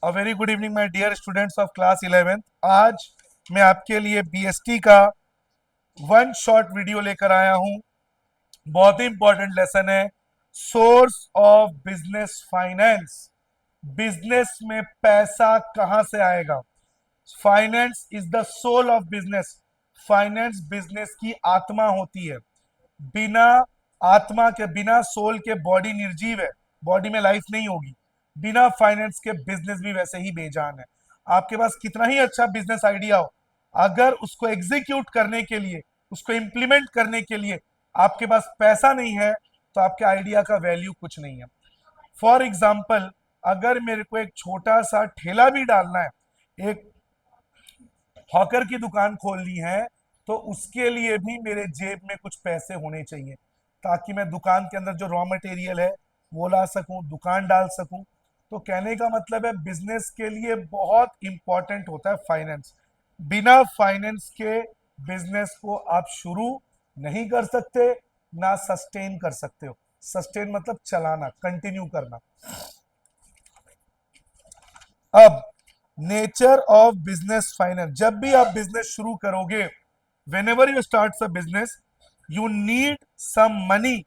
A very good evening my dear students of class 11th। आज मैं आपके लिए बीएसटी का वन शॉट वीडियो लेकर आया हूं। बहुत ही इंपॉर्टेंट लेसन है, source of business finance. Business में पैसा कहां से आएगा? Finance is the soul of business. Finance business की आत्मा होती है। बिना आत्मा के, बिना सोल के बॉडी निर्जीव है, बॉडी में लाइफ नहीं होगी। बिना फाइनेंस के बिजनेस भी वैसे ही बेजान है। आपके पास कितना ही अच्छा बिजनेस आइडिया हो, अगर उसको एग्जीक्यूट करने के लिए, उसको इंप्लीमेंट करने के लिए आपके पास पैसा नहीं है, तो आपके आइडिया का वैल्यू कुछ नहीं है। फॉर एग्जाम्पल, अगर मेरे को एक छोटा सा ठेला भी डालना है, एक हॉकर की दुकान खोलनी है, तो उसके लिए भी मेरे जेब में कुछ पैसे होने चाहिए, ताकि मैं दुकान के अंदर जो रॉ मटेरियल है वो ला सकूं, दुकान डाल सकूं। तो कहने का मतलब है, बिजनेस के लिए बहुत इंपॉर्टेंट होता है फाइनेंस। बिना फाइनेंस के बिजनेस को आप शुरू नहीं कर सकते, ना सस्टेन कर सकते हो। सस्टेन मतलब चलाना, कंटिन्यू करना। अब नेचर ऑफ बिजनेस फाइनेंस, जब भी आप बिजनेस शुरू करोगे, whenever you start a business, you need some money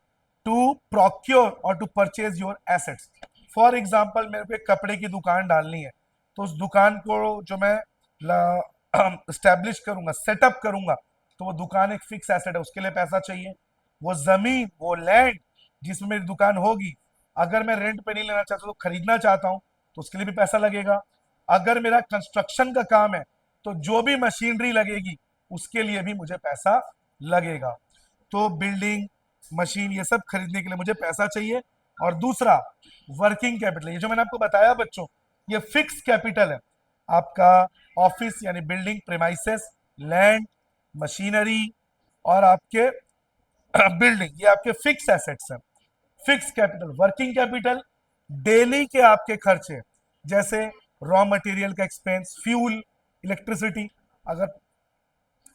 to procure और to purchase your assets. For example, मेरे को एक कपड़े की दुकान डालनी है, तो उस दुकान को जो मैं स्टैब्लिश करूंगा, सेटअप करूंगा, तो वो दुकान एक फिक्स एसेट है, उसके लिए पैसा चाहिए। वो जमीन, वो लैंड जिसमें मेरी दुकान होगी, अगर मैं रेंट पे नहीं लेना चाहता तो खरीदना चाहता हूं, तो उसके लिए भी पैसा लगेगा। अगर मेरा कंस्ट्रक्शन का काम है, तो जो भी मशीनरी लगेगी उसके लिए भी मुझे पैसा लगेगा। तो बिल्डिंग, मशीन, ये सब खरीदने के लिए मुझे पैसा चाहिए। और दूसरा, वर्किंग कैपिटल, ये जो मैंने आपको बताया बच्चों, ये फिक्स कैपिटल है। आपका ऑफिस यानी बिल्डिंग प्रेमाइसेस, लैंड, मशीनरी और आपके बिल्डिंग, ये आपके फिक्स एसेट्स हैं। Fix capital, working capital, daily के आपके खर्चे, जैसे रॉ मटेरियल का एक्सपेंस, फ्यूल, इलेक्ट्रिसिटी। अगर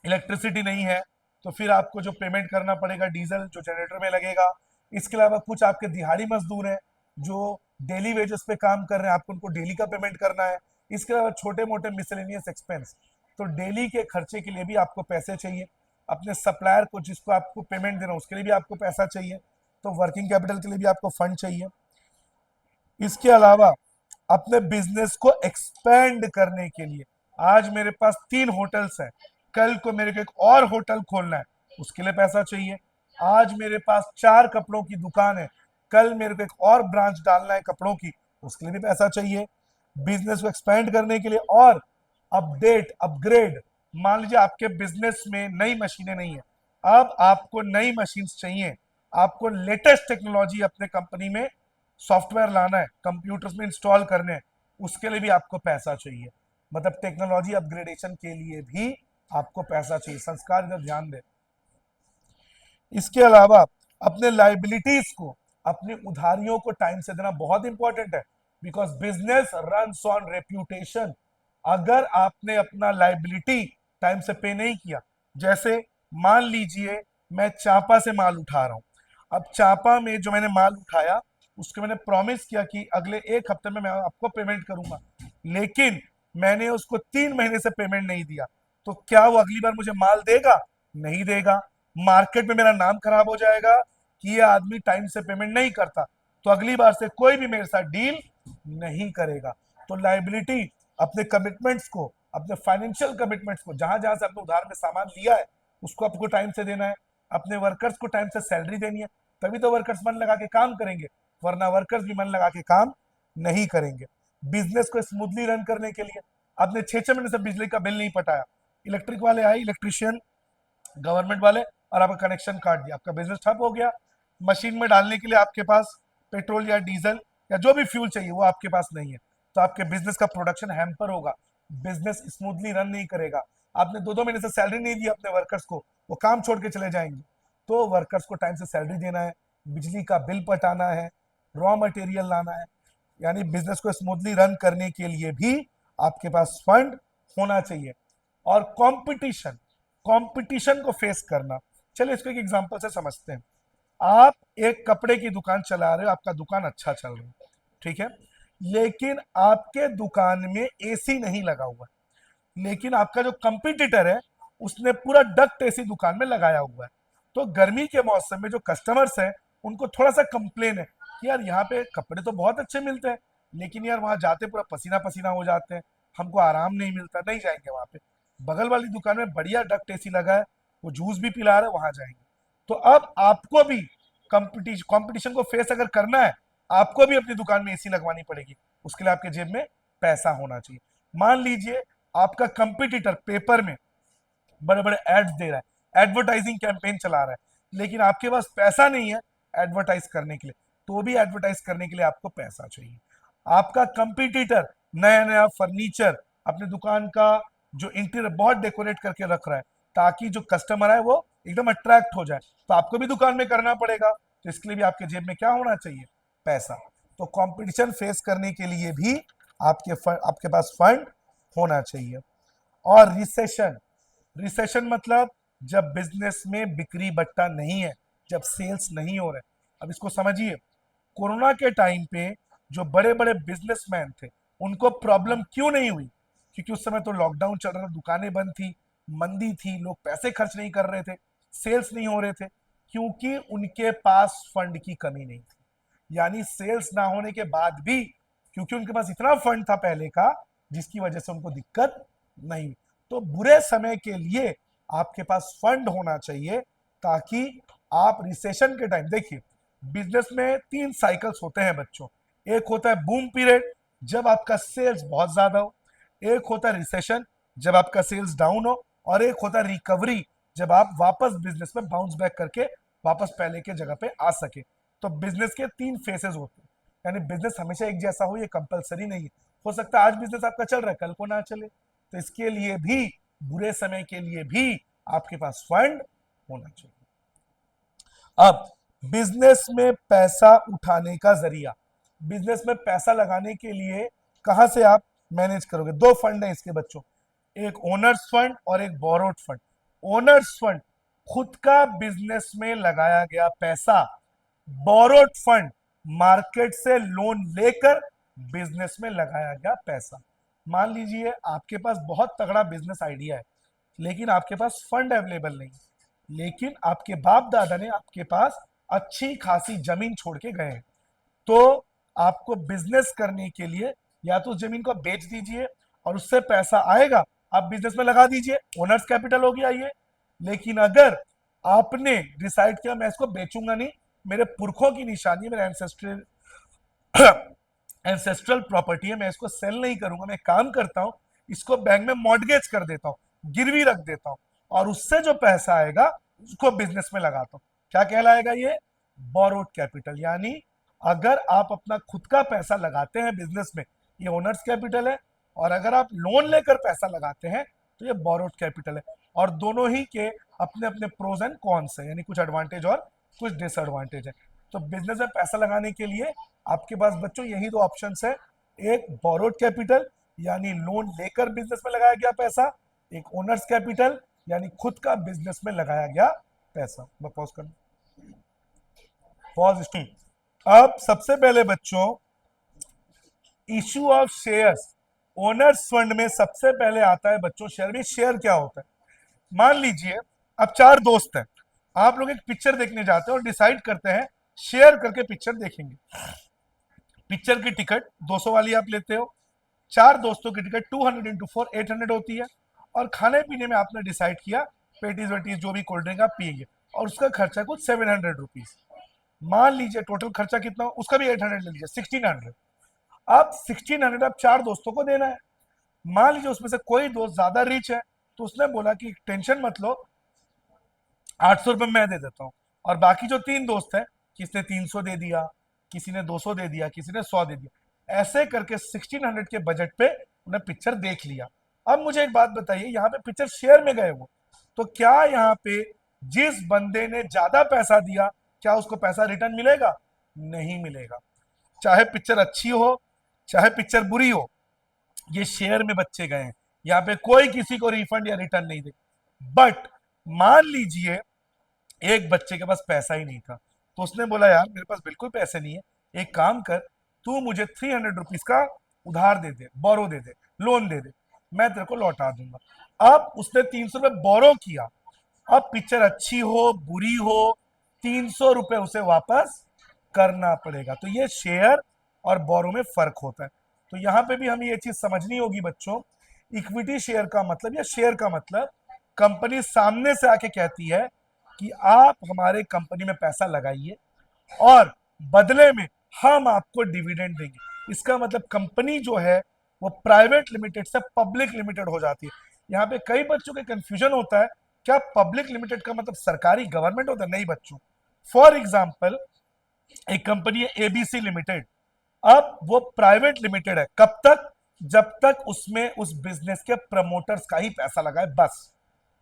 इलेक्ट्रिसिटी नहीं है, तो फिर आपको जो पेमेंट करना पड़ेगा डीजल, जो जनरेटर में लगेगा। इसके अलावा कुछ आपके दिहाड़ी मजदूर हैं जो डेली वेजेस पे काम कर रहे हैं, आपको उनको डेली का पेमेंट करना है। इसके अलावा छोटे मोटे मिसलेनियस एक्सपेंस। तो डेली के खर्चे के लिए भी आपको पैसे चाहिए। अपने सप्लायर को, जिसको आपको पेमेंट देना, उसके लिए भी आपको पैसा चाहिए। तो वर्किंग कैपिटल के लिए भी आपको फंड चाहिए। इसके अलावा अपने बिजनेस को एक्सपेंड करने के लिए, आज मेरे पास 3 होटल्स हैं, कल को मेरे को एक और होटल खोलना है, उसके लिए पैसा चाहिए। आज मेरे पास 4 कपड़ों की दुकान है, कल मेरे को एक और ब्रांच डालना है कपड़ों की, उसके लिए भी पैसा चाहिए। बिजनेस को एक्सपेंड करने के लिए और अपडेट, अपग्रेड, मान लीजिए आपके बिजनेस में नई मशीनें नहीं है, अब आपको नई मशीन चाहिए, आपको लेटेस्ट टेक्नोलॉजी अपने कंपनी में सॉफ्टवेयर लाना है, कंप्यूटर्स में इंस्टॉल करने हैं, उसके लिए भी आपको पैसा चाहिए। मतलब टेक्नोलॉजी अपग्रेडेशन के लिए भी आपको पैसा चाहिए। संस्कार इधर ध्यान दें। इसके अलावा अपने लाइबिलिटीज को, अपनी उधारियों को टाइम से देना बहुत इंपॉर्टेंट है, because business runs on reputation. अगर आपने अपना लाइबिलिटी टाइम से पे नहीं किया, जैसे मान लीजिए मैं चांपा से माल उठा रहा हूं, अब चांपा में जो मैंने माल उठाया, उसको मैंने प्रॉमिस किया कि अगले 1 हफ्ते में मैं आपको पेमेंट करूंगा, लेकिन मैंने उसको 3 महीने से पेमेंट नहीं दिया, तो क्या वो अगली बार मुझे माल देगा? नहीं देगा। मार्केट में मेरा नाम खराब हो जाएगा कि ये आदमी टाइम से पेमेंट नहीं करता, तो अगली बार से कोई भी मेरे साथ डील नहीं करेगा। तो लाइबिलिटी, अपने कमिटमेंट्स को, अपने फाइनेंशियल कमिटमेंट्स को, जहां जहां से आपने उधार में सामान लिया है, उसको आपको टाइम से देना है। अपने वर्कर्स को टाइम से सैलरी देनी है, तभी तो वर्कर्स मन लगा के काम करेंगे, वरना वर्कर्स भी मन लगा के काम नहीं करेंगे। बिजनेस को स्मूथली रन करने के लिए आपने 6 महीने से बिजली का बिल नहीं पटाया, इलेक्ट्रिक वाले आए, इलेक्ट्रिशियन, गवर्नमेंट वाले, और आपका कनेक्शन काट दिया, आपका बिजनेस ठप हो गया। मशीन में डालने के लिए आपके पास पेट्रोल या डीजल या जो भी फ्यूल चाहिए वो आपके पास नहीं है, तो आपके बिजनेस का प्रोडक्शन हैम्पर होगा, बिजनेस स्मूथली रन नहीं करेगा। आपने 2-2 महीने से सैलरी नहीं दी अपने वर्कर्स को, वो काम छोड़ के चले जाएंगे। तो वर्कर्स को टाइम से सैलरी देना है, बिजली का बिल पटाना है, रॉ मटेरियल लाना है, यानी बिजनेस को स्मूथली रन करने के लिए भी आपके पास फंड होना चाहिए। और कंपटीशन, कंपटीशन को फेस करना, चलिए इसको एक एग्जांपल से समझते हैं। आप एक कपड़े की दुकान चला रहे हो, आपका दुकान अच्छा चल रहा है, ठीक है। लेकिन आपके दुकान में एसी नहीं लगा हुआ है, लेकिन आपका जो कंपटीटर है उसने पूरा डक्ट एसी दुकान में लगाया हुआ है। तो गर्मी के मौसम में जो कस्टमर्स हैं उनको थोड़ा सा कंप्लेन है कि यार यहाँ पे कपड़े तो बहुत अच्छे मिलते हैं, लेकिन यार वहां जाते पूरा पसीना पसीना हो जाते हैं, हमको आराम नहीं मिलता, नहीं जाएंगे वहां पे। बगल वाली दुकान में बढ़िया डक्ट एसी लगा है, वो जूस भी पिला रहा है, वहां जाएंगे। तो अब आपको भी कंपटीशन को फेस अगर करना है, आपको भी अपनी दुकान में एसी लगवानी पड़ेगी। उसके लिए आपके जेब में पैसा होना चाहिए। मान लीजिए आपका कंपटीटर पेपर में बड़े बड़े एड्स दे रहा है, एडवर्टाइजिंग कैंपेन चला रहा है, लेकिन आपके पास पैसा नहीं है एडवर्टाइज करने के लिए, तो भी एडवर्टाइज करने के लिए आपको पैसा चाहिए। आपका कंपटीटर नया नया फर्नीचर अपने दुकान का जो इंटीरियर बहुत डेकोरेट करके रख रहा है, ताकि जो कस्टमर है वो एकदम अट्रैक्ट हो जाए, तो आपको भी दुकान में करना पड़ेगा। तो इसके लिए भी आपके जेब में क्या होना चाहिए? पैसा। तो कंपटीशन फेस करने के लिए भी आपके पास फंड होना चाहिए। और रिसेशन, रिसेशन मतलब जब बिजनेस में बिक्री बट्टा नहीं है, जब सेल्स नहीं हो रहे। अब इसको समझिए, कोरोना के टाइम पे जो बड़े बड़े बिजनेसमैन थे उनको प्रॉब्लम क्यों नहीं हुई? क्योंकि उस समय तो लॉकडाउन चल रहा था, दुकानें बंद थी, मंदी थी, लोग पैसे खर्च नहीं कर रहे थे, सेल्स नहीं हो रहे थे, क्योंकि उनके पास फंड की कमी नहीं थी। यानी सेल्स ना होने के बाद भी क्योंकि उनके पास इतना फंड था पहले का, जिसकी वजह से उनको दिक्कत नहीं हुई। तो बुरे समय के लिए आपके पास फंड होना चाहिए, ताकि आप रिसेशन के टाइम, देखिए बिजनेस में 3 साइकिल्स होते हैं बच्चों। एक होता है बूम पीरियड, जब आपका सेल्स बहुत ज्यादा हो। एक होता है रिसेशन, जब आपका सेल्स डाउन हो। और एक होता है रिकवरी, जब आप वापस बिजनेस में बाउंस बैक करके वापस पहले के जगह पे आ सके। तो बिजनेस के 3 फेसेस होते हैं, यानी बिजनेस हमेशा एक जैसा हो ये कंपलसरी नहीं है। हो सकता है आज बिजनेस आपका चल रहा है, कल को ना चले। तो इसके लिए भी, बुरे समय के लिए भी आपके पास फंड होना चाहिए। अब बिजनेस में पैसा उठाने का जरिया, बिजनेस में पैसा लगाने के लिए कहां से आप मैनेज करोगे? 2 फंड है इसके बच्चों, एक ओनर्स फंड और एक बोरोड फंड। ओनर्स फंड खुद का बिजनेस में लगाया गया पैसा, बोरोड फंड मार्केट से लोन लेकर बिजनेस में लगाया गया पैसा। मान लीजिए आपके पास बहुत तगड़ा बिजनेस आइडिया है, लेकिन आपके पास फंड अवेलेबल नहीं, लेकिन आपके बाप दादा ने आपके पास अच्छी खासी जमीन छोड़ के गए हैं। तो आपको बिजनेस करने के लिए या तो उस जमीन को बेच दीजिए और उससे पैसा आएगा, आप बिजनेस में लगा दीजिए, ओनर्स कैपिटल हो गया ये। लेकिन अगर आपने डिसाइड किया मैं इसको बेचूंगा नहीं, मेरे पुरखों की निशानी, मेरे एंसेस्ट्रल एंसेस्ट्रल प्रॉपर्टी है, मैं इसको सेल नहीं करूंगा, मैं काम करता हूं, इसको बैंक में मॉर्गेज कर देता हूं, गिरवी रख देता हूं, और उससे जो पैसा आएगा उसको बिजनेस में लगाता हूं, क्या कहलाएगा ये? Borrowed capital. यानी अगर आप अपना खुद का पैसा लगाते हैं बिजनेस में, ये ओनर्स कैपिटल है, और अगर आप लोन लेकर पैसा लगाते हैं तो ये बोरोड कैपिटल है। और दोनों ही के अपने अपने प्रोज एंड कॉन्स है, यानी कुछ एडवांटेज और कुछ डिसएडवांटेज है। तो बिजनेस में पैसा लगाने के लिए आपके पास बच्चों यही 2 ऑप्शन है, एक बोरोड कैपिटल यानी लोन लेकर बिजनेस में लगाया गया पैसा, एक ओनर्स कैपिटल यानी खुद का बिजनेस में लगाया गया पैसा। पॉज कर, पॉज स्टीम। अब सबसे पहले बच्चों, issue of shares. Owner's fund में सबसे पहले आता है बच्चों शेयर। में शेयर क्या होता है? मान लीजिए अब 4 दोस्त हैं, आप लोग एक पिक्चर देखने जाते हैं और डिसाइड करते हैं शेयर करके पिक्चर देखेंगे। पिक्चर की टिकट 200 वाली आप लेते हो, 4 दोस्तों की टिकट 200 इंटू 4 800 होती है, और खाने पीने में आपने डिसाइड किया पेटीज वेटीज जो भी कोल्ड ड्रिंक आप पिएंगे, और उसका खर्चा कुछ 700 रुपीज। मान लीजिए टोटल खर्चा कितना हो, उसका भी 800 ले लीजिए, 1600। अब 1600 आप 4 दोस्तों को देना है। मान लीजिए उसमें से कोई दोस्त ज्यादा रिच है, तो उसने बोला कि टेंशन मत लो, 800 रुपये मैं दे देता हूँ। और बाकी जो 3 दोस्त हैं, किसने 300 दे दिया, किसी ने 200 दे दिया, किसी ने 100 दे दिया, ऐसे करके 1600 के बजट पे उन्हें पिक्चर देख लिया। अब मुझे एक बात बताइए, यहाँ पे पिक्चर शेयर में गए वो, तो क्या यहाँ पे जिस बंदे ने ज्यादा पैसा दिया, क्या उसको पैसा रिटर्न मिलेगा? नहीं मिलेगा। चाहे पिक्चर अच्छी हो, चाहे पिक्चर बुरी हो, ये शेयर में बच्चे गए हैं, यहाँ पे कोई किसी को रिफंड या रिटर्न नहीं दे। बट मान लीजिए एक बच्चे के पास पैसा ही नहीं था, तो उसने बोला यार मेरे पास बिल्कुल पैसे नहीं है, एक काम कर, तू मुझे 300 रुपीज का उधार दे दे, बोरो दे दे, लोन दे दे, मैं तेरे को लौटा दूंगा। अब उसने 300 रुपये बोरो किया, अब पिक्चर अच्छी हो बुरी हो 300 रुपये उसे वापस करना पड़ेगा। तो ये शेयर और बोरो में फर्क होता है। तो यहां पे भी हमें ये चीज समझनी होगी बच्चों, इक्विटी शेयर का मतलब या शेयर का मतलब कंपनी सामने से आके कहती है कि आप हमारे कंपनी में पैसा लगाइए और बदले में हम आपको डिविडेंड देंगे। इसका मतलब कंपनी जो है वो प्राइवेट लिमिटेड से पब्लिक लिमिटेड हो जाती है। यहाँ पे कई बच्चों के कंफ्यूजन होता है, क्या पब्लिक लिमिटेड का मतलब सरकारी गवर्नमेंट होता है? नहीं बच्चों। फॉर एग्जाम्पल एक कंपनी है एबीसी लिमिटेड, अब वो प्राइवेट लिमिटेड है, कब तक? जब तक उसमें उस बिजनेस के प्रमोटर्स का ही पैसा लगा है, बस।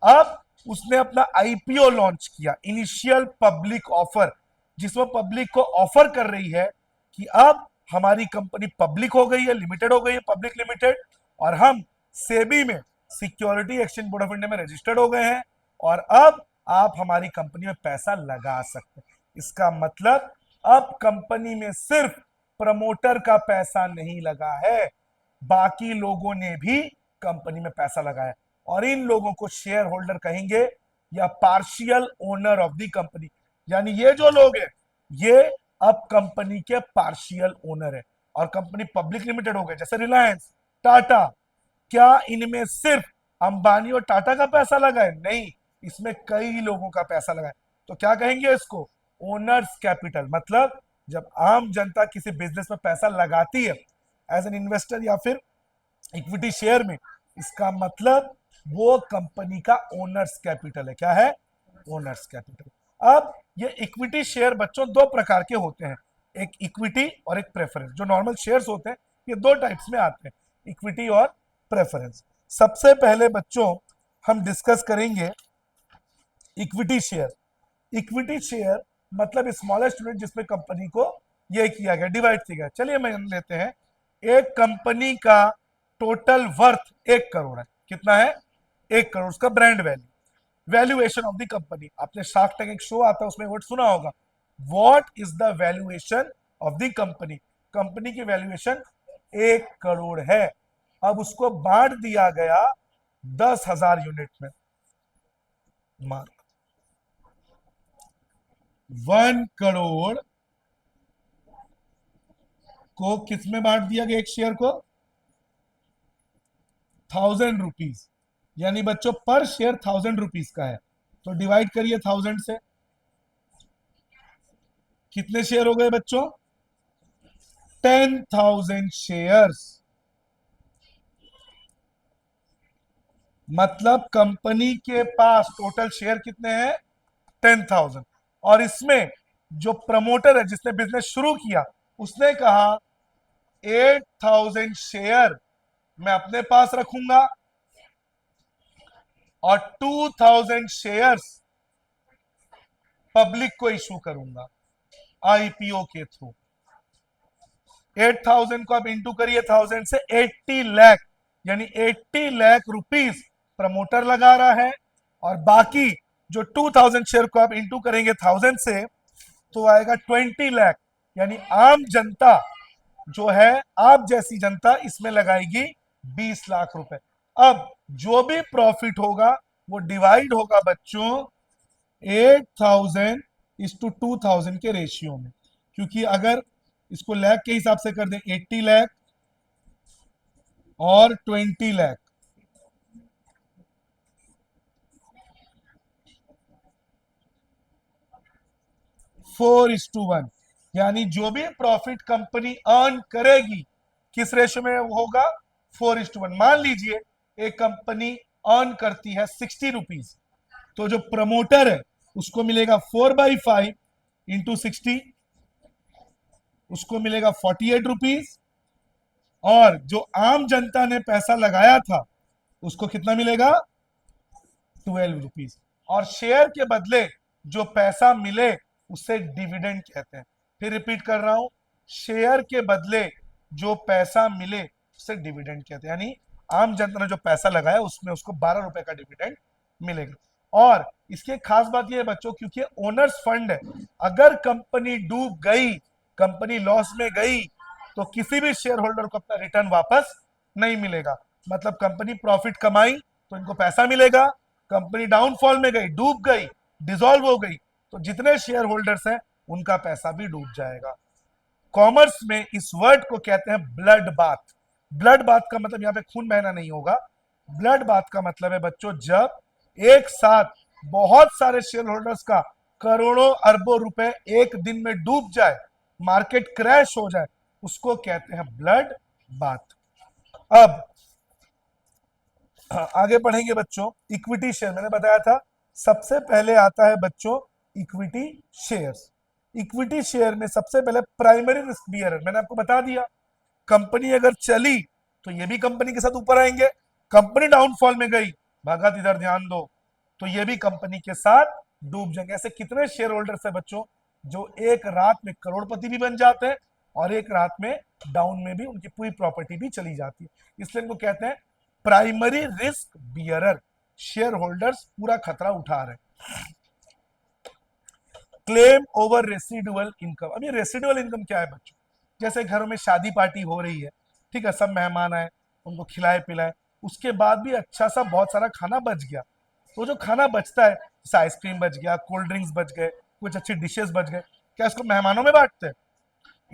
अब उसने अपना आईपीओ लॉन्च किया, इनिशियल पब्लिक ऑफर, जिसमें पब्लिक को ऑफर कर रही है कि अब हमारी कंपनी पब्लिक हो गई है, लिमिटेड हो गई है, पब्लिक लिमिटेड, और हम सेबी में, security exchange board of India में रजिस्टर्ड हो गए हैं, और अब आप हमारी कंपनी में पैसा लगा सकते हैं। इसका मतलब अब कंपनी में सिर्फ प्रमोटर का पैसा नहीं लगा है, बाकी लोगों ने भी कंपनी में पैसा लगाया, और इन लोगों को शेयर होल्डर कहेंगे या partial owner of the company. यानी ये जो लोग हैं ये अब कंपनी के पार्शियल ओनर है, और कंपनी पब्लिक लिमिटेड हो गए, जैसे रिलायंस, टाटा। क्या इनमें सिर्फ अंबानी और टाटा का पैसा लगा है? नहीं, इसमें कई लोगों का पैसा लगा है। तो क्या कहेंगे इसको? Owners capital. मतलब जब आम जनता किसी बिजनेस में पैसा लगाती है एज एन इन्वेस्टर या फिर इक्विटी शेयर में, इसका मतलब वो कंपनी का ओनर्स कैपिटल है। क्या है? Owners capital. अब ये इक्विटी शेयर बच्चों दो प्रकार के होते हैं, एक इक्विटी और एक प्रेफरेंस। जो नॉर्मल शेयर्स होते हैं ये दो टाइप्स में आते हैं, इक्विटी और प्रेफरेंस। सबसे पहले बच्चों हम डिस्कस करेंगे इक्विटी शेयर। इक्विटी शेयर मतलब स्मॉलेस्ट यूनिट जिसमें कंपनी को ये किया गया, डिवाइड किया गया। चलिए मान लेते हैं एक कंपनी का टोटल वर्थ 1 करोड़ है। कितना है? 1 करोड़। उसका brand value, valuation of the company. आपने शार्क टैंक एक शो आता है उसमें वर्ड सुना होगा, what is the valuation of the company. Company की वैल्यूएशन 1 करोड़ है। अब उसको बांट दिया गया 10,000 यूनिट में। मार्क 1 करोड़ को किस में बांट दिया गया? एक शेयर को 1000 रुपीज, यानी बच्चों पर शेयर 1000 रुपीज का है। तो डिवाइड करिए 1000 से, कितने शेयर हो गए बच्चों? 10,000 शेयर्स। मतलब कंपनी के पास टोटल शेयर कितने हैं? 10,000। और इसमें जो प्रमोटर है जिसने बिजनेस शुरू किया उसने कहा 8,000 शेयर मैं अपने पास रखूंगा और 2,000 शेयर्स पब्लिक को इशू करूंगा आईपीओ के थ्रू। 8,000 को आप इंटू करिए 1000 से, 80 लाख, यानी 80 लाख रुपीस प्रमोटर लगा रहा है, और बाकी जो 2,000 शेयर को आप इंटू करेंगे 1000 से तो आएगा 20 लाख, यानी आम जनता जो है, आप जैसी जनता इसमें लगाएगी 20 लाख रुपए। अब जो भी प्रॉफिट होगा वो डिवाइड होगा बच्चों 8,000 इज टू 2,000 के रेशियो में, क्योंकि अगर इसको लाख के हिसाब से कर दें 80 लाख और 20 lakh, four is to one, यानी जो भी प्रॉफिट कंपनी अर्न करेगी किस रेशियो में होगा? 4:1। मान लीजिए एक कंपनी अर्न करती है 60 रुपीज, तो जो प्रमोटर है उसको मिलेगा 4/5 इंटू 60, उसको मिलेगा 48 रुपीज, और जो आम जनता ने पैसा लगाया था उसको कितना मिलेगा? 12 रुपीज। और शेयर के बदले जो पैसा मिले उसे डिविडेंड कहते हैं। फिर रिपीट कर रहा हूं, शेयर के बदले जो पैसा मिले उसे डिविडेंड कहते हैं, यानी आम जनता ने जो पैसा लगाया उसमें उसको 12 रुपए का डिविडेंड मिलेगा। और इसकी खास बात यह है बच्चों, क्योंकि ओनर्स फंड है, अगर कंपनी डूब गई, कंपनी लॉस में गई, तो किसी भी शेयर होल्डर को अपना रिटर्न वापस नहीं मिलेगा। मतलब कंपनी प्रॉफिट कमाई तो इनको पैसा मिलेगा, कंपनी डाउनफॉल में गई, डूब गई, डिसॉल्व हो गई, तो जितने शेयर होल्डर्स हैं उनका पैसा भी डूब जाएगा। कॉमर्स में इस वर्ड को कहते हैं ब्लड बाथ। ब्लड बाथ का मतलब यहां पे खून बहना नहीं होगा। ब्लड बाथ का मतलब है बच्चों, जब एक साथ बहुत सारे शेयर होल्डर्स का करोड़ों अरबों रुपए एक दिन में डूब जाए, मार्केट क्रैश हो जाए, उसको कहते हैं ब्लड बाथ। अब आगे पढ़ेंगे बच्चों। इक्विटी शेयर मैंने बताया था, सबसे पहले आता है बच्चों इक्विटी शेयर्स। इक्विटी शेयर में सबसे पहले प्राइमरी रिस्क बियरर, मैंने आपको बता दिया, कंपनी अगर चली तो ये भी कंपनी के साथ ऊपर आएंगे, कंपनी डाउनफॉल में गई, भगत इधर ध्यान दो, तो ये भी कंपनी के साथ डूब जाएंगे। ऐसे कितने शेयर होल्डर्स है बच्चों जो एक रात में करोड़पति भी बन जाते हैं और एक रात में डाउन में भी उनकी पूरी प्रॉपर्टी भी चली जाती है। इसलिए इनको कहते हैं primary risk bearer. Share holders पूरा खतरा उठा रहे हैं। Claim over residual income. अब ये रेसिडुअल इनकम क्या है बच्चों? जैसे घरों में शादी पार्टी हो रही है, ठीक है, सब मेहमान आए, उनको खिलाए पिलाए, उसके बाद भी अच्छा सा बहुत सारा खाना बच गया, तो जो खाना बचता है, जैसे आइसक्रीम बच गया, कोल्ड ड्रिंक्स बच गए, कुछ अच्छी डिशेस बच गए, क्या इसको मेहमानों में बांटते हैं?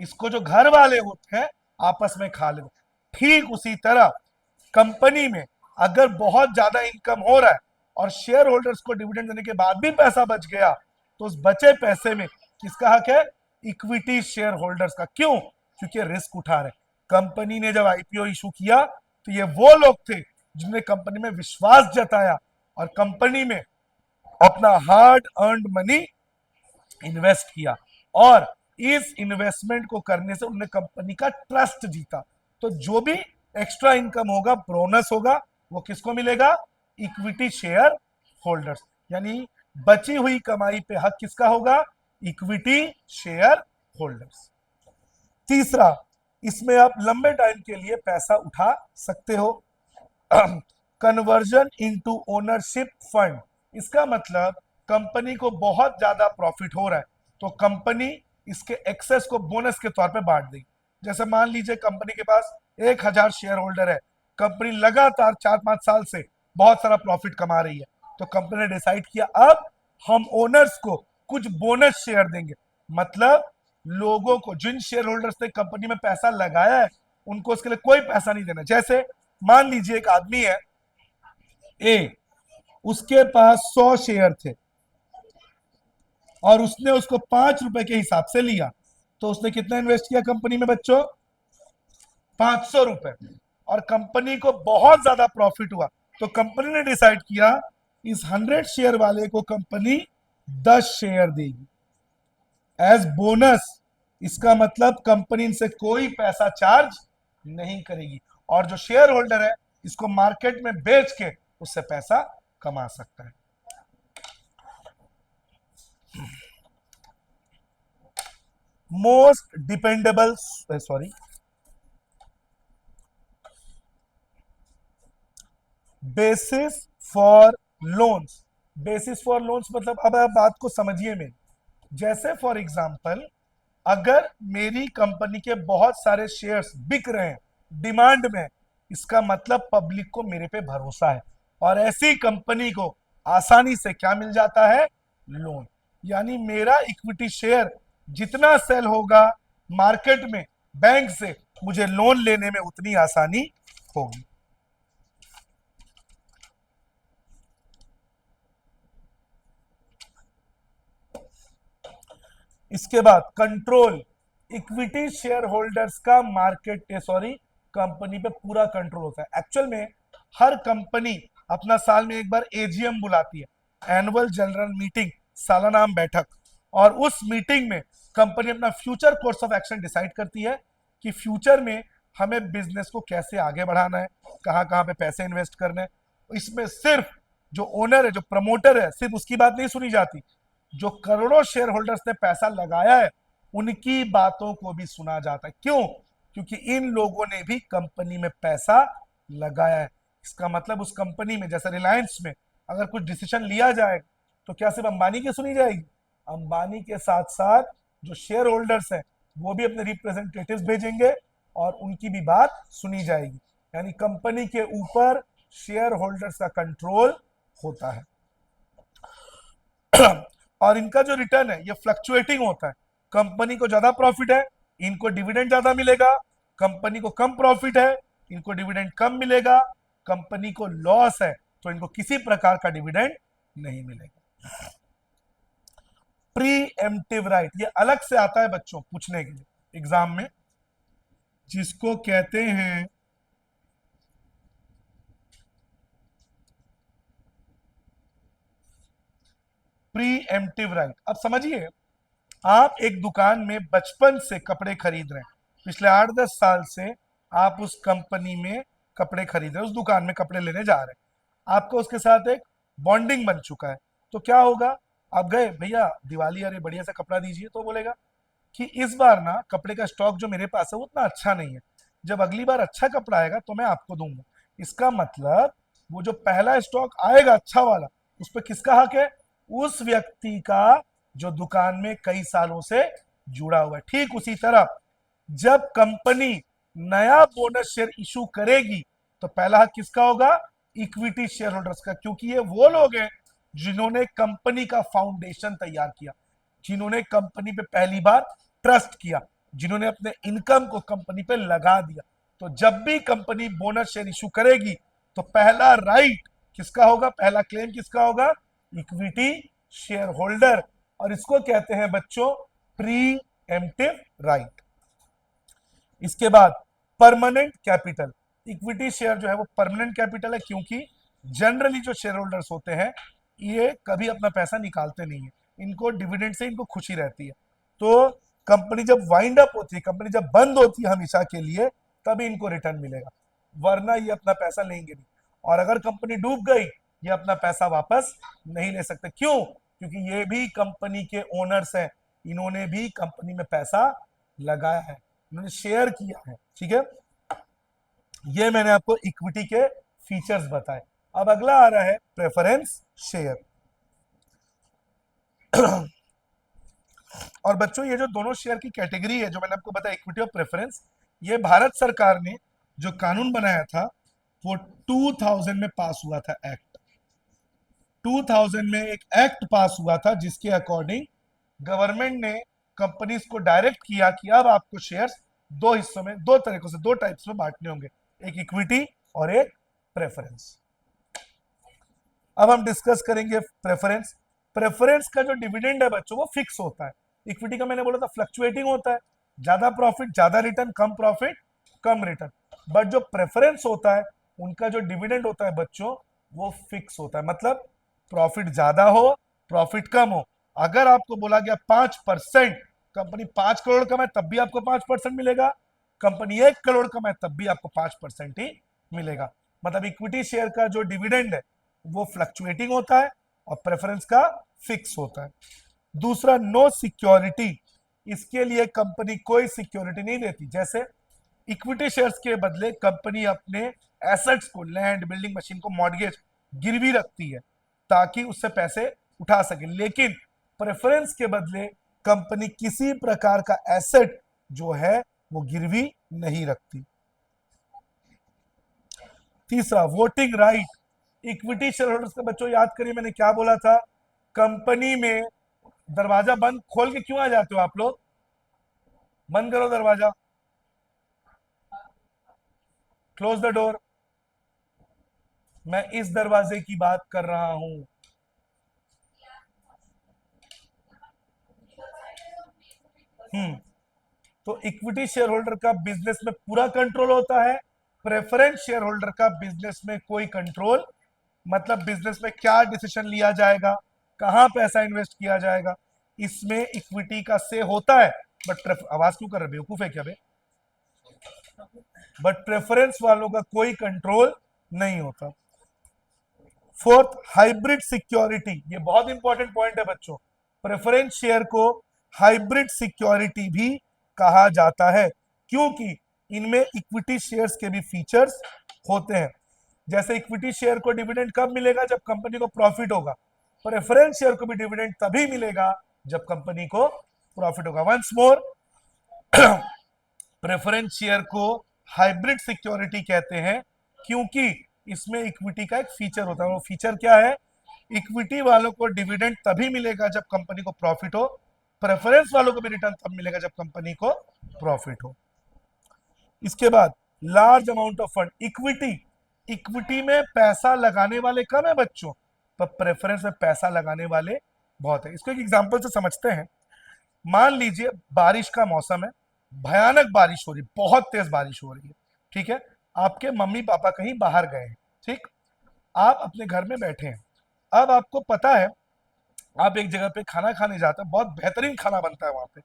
इसको जो घर वाले होते हैं आपस में खा लेते। ठीक उसी तरह कंपनी में अगर बहुत ज्यादा इनकम हो रहा है और शेयर होल्डर्स को डिविडेंड देने के बाद भी पैसा बच गया, तो उस बचे पैसे में किसका हक है? इक्विटी शेयर होल्डर्स का। क्यों? क्योंकि रिस्क उठा रहे। कंपनी ने जब आईपीओ इशू किया तो ये वो लोग थे जिन्होंने कंपनी में विश्वास जताया और कंपनी में अपना हार्ड अर्न्ड मनी इन्वेस्ट किया, और इस इन्वेस्टमेंट को करने से उन्होंने कंपनी का ट्रस्ट जीता। तो जो भी एक्स्ट्रा इनकम होगा, बोनस होगा, वो किसको मिलेगा? Equity share holders. यानी बची हुई कमाई पे हक किसका होगा? Equity share holders. तीसरा, इसमें आप लंबे टाइम के लिए पैसा उठा सकते हो। Conversion into ownership fund. इसका मतलब कंपनी को बहुत ज्यादा प्रॉफिट हो रहा है तो कंपनी इसके एक्सेस को बोनस के तौर पे बांट देगी। जैसे मान लीजिए कंपनी के पास 1000 शेयर होल्डर है, कंपनी लगातार 4-5 साल से बहुत सारा प्रॉफिट कमा रही है, तो कंपनी ने डिसाइड किया अब हम ओनर्स को कुछ बोनस शेयर देंगे। मतलब लोगों को, जिन शेयर होल्डर्स ने कंपनी में पैसा लगाया है, उनको उसके लिए कोई पैसा नहीं देना। जैसे मान लीजिए एक आदमी है ए, उसके पास 100 शेयर थे और उसने उसको 5 रुपए के हिसाब से लिया, तो उसने कितना इन्वेस्ट किया कंपनी में बच्चों? 500 रुपए। और कंपनी को बहुत ज्यादा प्रॉफिट हुआ, तो कंपनी ने डिसाइड किया इस 100 शेयर वाले को कंपनी 10 शेयर देगी एज बोनस। इसका मतलब कंपनी इनसे कोई पैसा चार्ज नहीं करेगी और जो शेयर होल्डर है इसको मार्केट में बेच के उससे पैसा कमा सकता है। Most dependable, sorry, basis for loans. Basis for loans मतलब, अब आप बात को समझिए मेरी। जैसे फॉर एग्जांपल, अगर मेरी कंपनी के बहुत सारे शेयर्स बिक रहे हैं, डिमांड में, इसका मतलब पब्लिक को मेरे पे भरोसा है और ऐसी कंपनी को आसानी से क्या मिल जाता है? लोन। यानी मेरा इक्विटी शेयर जितना सेल होगा मार्केट में, बैंक से मुझे लोन लेने में उतनी आसानी होगी। इसके बाद कंट्रोल। इक्विटी शेयर होल्डर्स का मार्केट, सॉरी, कंपनी पे पूरा कंट्रोल होता है। एक्चुअल में हर कंपनी अपना साल में एक बार एजीएम बुलाती है, एनुअल जनरल मीटिंग, सालाना बैठक, और उस मीटिंग में कंपनी अपना future course of action decide करती है कि फ्यूचर में हमें बिजनेस को कैसे आगे बढ़ाना है, कहां कहां पे पैसे इन्वेस्ट करने हैं। इसमें सिर्फ जो ओनर है, जो प्रमोटर है, सिर्फ उसकी बात नहीं सुनी जाती, जो करोड़ों शेयर होल्डर्स ने पैसा लगाया है उनकी बातों को भी सुना जाता है। क्यों? क्योंकि इन लोगों ने भी कंपनी में पैसा लगाया है। इसका मतलब उस कंपनी में, जैसे रिलायंस में, अगर कुछ डिसीजन लिया जाए तो क्या सिर्फ अंबानी की सुनी जाएगी? अंबानी के साथ साथ जो शेयर होल्डर्स हैं वो भी अपने रिप्रेजेंटेटिव्स भेजेंगे और उनकी भी बात सुनी जाएगी। यानी कंपनी के ऊपर शेयर होल्डर्स का कंट्रोल होता है। और इनका जो रिटर्न है ये फ्लक्चुएटिंग होता है। कंपनी को ज्यादा प्रॉफिट है, इनको डिविडेंड ज्यादा मिलेगा। कंपनी को कम प्रॉफिट है, इनको डिविडेंड कम मिलेगा। कंपनी को लॉस है तो इनको किसी प्रकार का डिविडेंड नहीं मिलेगा। प्री एम्प्टिव राइट ये अलग से आता है बच्चों पूछने के लिए एग्जाम में, जिसको कहते हैं प्री एम्प्टिव राइट। अब समझिए, आप एक दुकान में बचपन से कपड़े खरीद रहे हैं, पिछले 8-10 साल से आप उस कंपनी में कपड़े खरीद रहे हैं, उस दुकान में कपड़े लेने जा रहे हैं, आपका उसके साथ एक बॉन्डिंग बन चुका है। तो क्या होगा, आप गए, भैया दिवाली अरे बढ़िया सा कपड़ा दीजिए, तो बोलेगा कि इस बार ना कपड़े का स्टॉक जो मेरे पास है वो उतना अच्छा नहीं है, जब अगली बार अच्छा कपड़ा आएगा तो मैं आपको दूंगा। इसका मतलब वो जो पहला स्टॉक आएगा अच्छा वाला, उस पर किसका हक है, उस व्यक्ति का जो दुकान में कई सालों से जुड़ा हुआ है। ठीक उसी तरह जब कंपनी नया बोनस शेयर इशू करेगी तो पहला हक किसका होगा, इक्विटी शेयर होल्डर्स का, क्योंकि ये वो लोग हैं जिन्होंने कंपनी का फाउंडेशन तैयार किया, जिन्होंने कंपनी पे पहली बार ट्रस्ट किया, जिन्होंने अपने इनकम को कंपनी पे लगा दिया। तो जब भी कंपनी बोनस शेयर इशू करेगी तो पहला राइट किसका होगा, पहला क्लेम किसका होगा, इक्विटी शेयर होल्डर। और इसको कहते हैं बच्चों प्री एम्प्टिव राइट। इसके बाद परमानेंट कैपिटल। इक्विटी शेयर जो है वो परमानेंट कैपिटल है, क्योंकि जनरली जो शेयर होल्डर्स होते हैं ये कभी अपना पैसा निकालते नहीं है, इनको डिविडेंड से इनको खुशी रहती है। तो कंपनी जब वाइंड अप होती है, कंपनी जब बंद होती है हमेशा के लिए, तभी इनको रिटर्न मिलेगा, वरना ये अपना पैसा लेंगे नहीं। और अगर कंपनी डूब गई, ये अपना पैसा वापस नहीं ले सकते। क्यों, क्योंकि ये भी कंपनी के ओनर्स हैं, इन्होंने भी कंपनी में पैसा लगाया है, इन्होंने शेयर किया है। ठीक है, ये मैंने आपको इक्विटी के फीचर्स बताए। अब अगला आ रहा है प्रेफरेंस शेयर। और बच्चों ये जो दोनों शेयर की कैटेगरी है जो मैंने आपको बताया, इक्विटी और प्रेफरेंस, ये भारत सरकार ने जो कानून बनाया था वो 2000 में पास हुआ था एक्ट। 2000 में एक एक्ट पास हुआ था जिसके अकॉर्डिंग गवर्नमेंट ने कंपनीज को डायरेक्ट किया कि अब आपको शेयर्स दो हिस्सों में, दो तरीकों से, दो टाइप्स में बांटने होंगे, एक इक्विटी और एक प्रेफरेंस। अब हम डिस्कस करेंगे प्रेफरेंस। प्रेफरेंस का जो डिविडेंड है बच्चों वो फिक्स होता है, इक्विटी का मैंने बोला था फ्लक्चुएटिंग होता है, ज्यादा प्रॉफिट ज्यादा return, come profit come return. But जो प्रेफरेंस होता है उनका जो डिविडेंड होता है बच्चों वो फिक्स होता है, मतलब प्रॉफिट ज्यादा हो प्रॉफिट कम हो, अगर आपको बोला गया 5%, कंपनी 5 करोड़ कमाए तब भी आपको 5% मिलेगा, कंपनी 1 करोड़ कमाए तब भी आपको 5% ही मिलेगा। मतलब इक्विटी शेयर का जो डिविडेंड है वो फ्लक्चुएटिंग होता है और प्रेफरेंस का फिक्स होता है। दूसरा, नो सिक्योरिटी, इसके लिए कंपनी कोई सिक्योरिटी नहीं देती। जैसे इक्विटी शेयर्स के बदले कंपनी अपने एसेट्स को, लैंड बिल्डिंग मशीन को मॉर्गेज गिरवी रखती है ताकि उससे पैसे उठा सके, लेकिन प्रेफरेंस के बदले कंपनी किसी प्रकार का एसेट जो है वो गिरवी नहीं रखती। तीसरा, voting right. Equity share holders का बच्चों याद करिए मैंने क्या बोला था, कंपनी में दरवाजा बंद खोल के क्यों आ जाते हो आप लोग, बंद करो दरवाजा, क्लोज द डोर। मैं इस दरवाजे की बात कर रहा हूं। तो इक्विटी शेयर होल्डर का बिजनेस में पूरा कंट्रोल होता है, प्रेफरेंस शेयर होल्डर का बिजनेस में कोई कंट्रोल, मतलब बिजनेस में क्या डिसीजन लिया जाएगा, कहां पैसा इन्वेस्ट किया जाएगा, इसमें इक्विटी का से होता है। बट आवाज क्यों कर रहे, बेवकूफ है क्या बे, बट प्रेफरेंस वालों का कोई कंट्रोल नहीं होता। फोर्थ, हाइब्रिड सिक्योरिटी, ये बहुत इंपॉर्टेंट पॉइंट है बच्चों, प्रेफरेंस शेयर को हाइब्रिड सिक्योरिटी भी कहा जाता है, क्योंकि इनमें इक्विटी शेयर्स के भी फीचर्स होते हैं। जैसे इक्विटी शेयर को डिविडेंड कब मिलेगा, जब कंपनी को प्रॉफिट होगा, प्रेफरेंस शेयर को भी डिविडेंड तभी मिलेगा जब कंपनी को प्रॉफिट होगा। वंस मोर, प्रेफरेंस शेयर को हाइब्रिड सिक्योरिटी कहते हैं, क्योंकि इसमें इक्विटी का एक फीचर होता है। वो फीचर क्या है? इक्विटी वालों को डिविडेंड तभी मिलेगा जब कंपनी को प्रॉफिट हो, प्रेफरेंस वालों को भी रिटर्न तब मिलेगा जब कंपनी को प्रॉफिट हो। इसके बाद large amount of fund, equity, equity में पैसा लगाने वाले कम है बच्चों, पर प्रेफरेंस में पैसा लगाने वाले बहुत है। इसको एक एग्जांपल से समझते हैं। मान लीजिए बारिश का मौसम है, भयानक बारिश हो रही है, बहुत तेज बारिश हो रही है, ठीक है। आपके मम्मी पापा कहीं बाहर गए हैं, ठीक, आप अपने घर में बैठे हैं। अब आपको पता है आप एक जगह पे खाना खाने जाते हैं, बहुत बेहतरीन खाना बनता है वहां पे,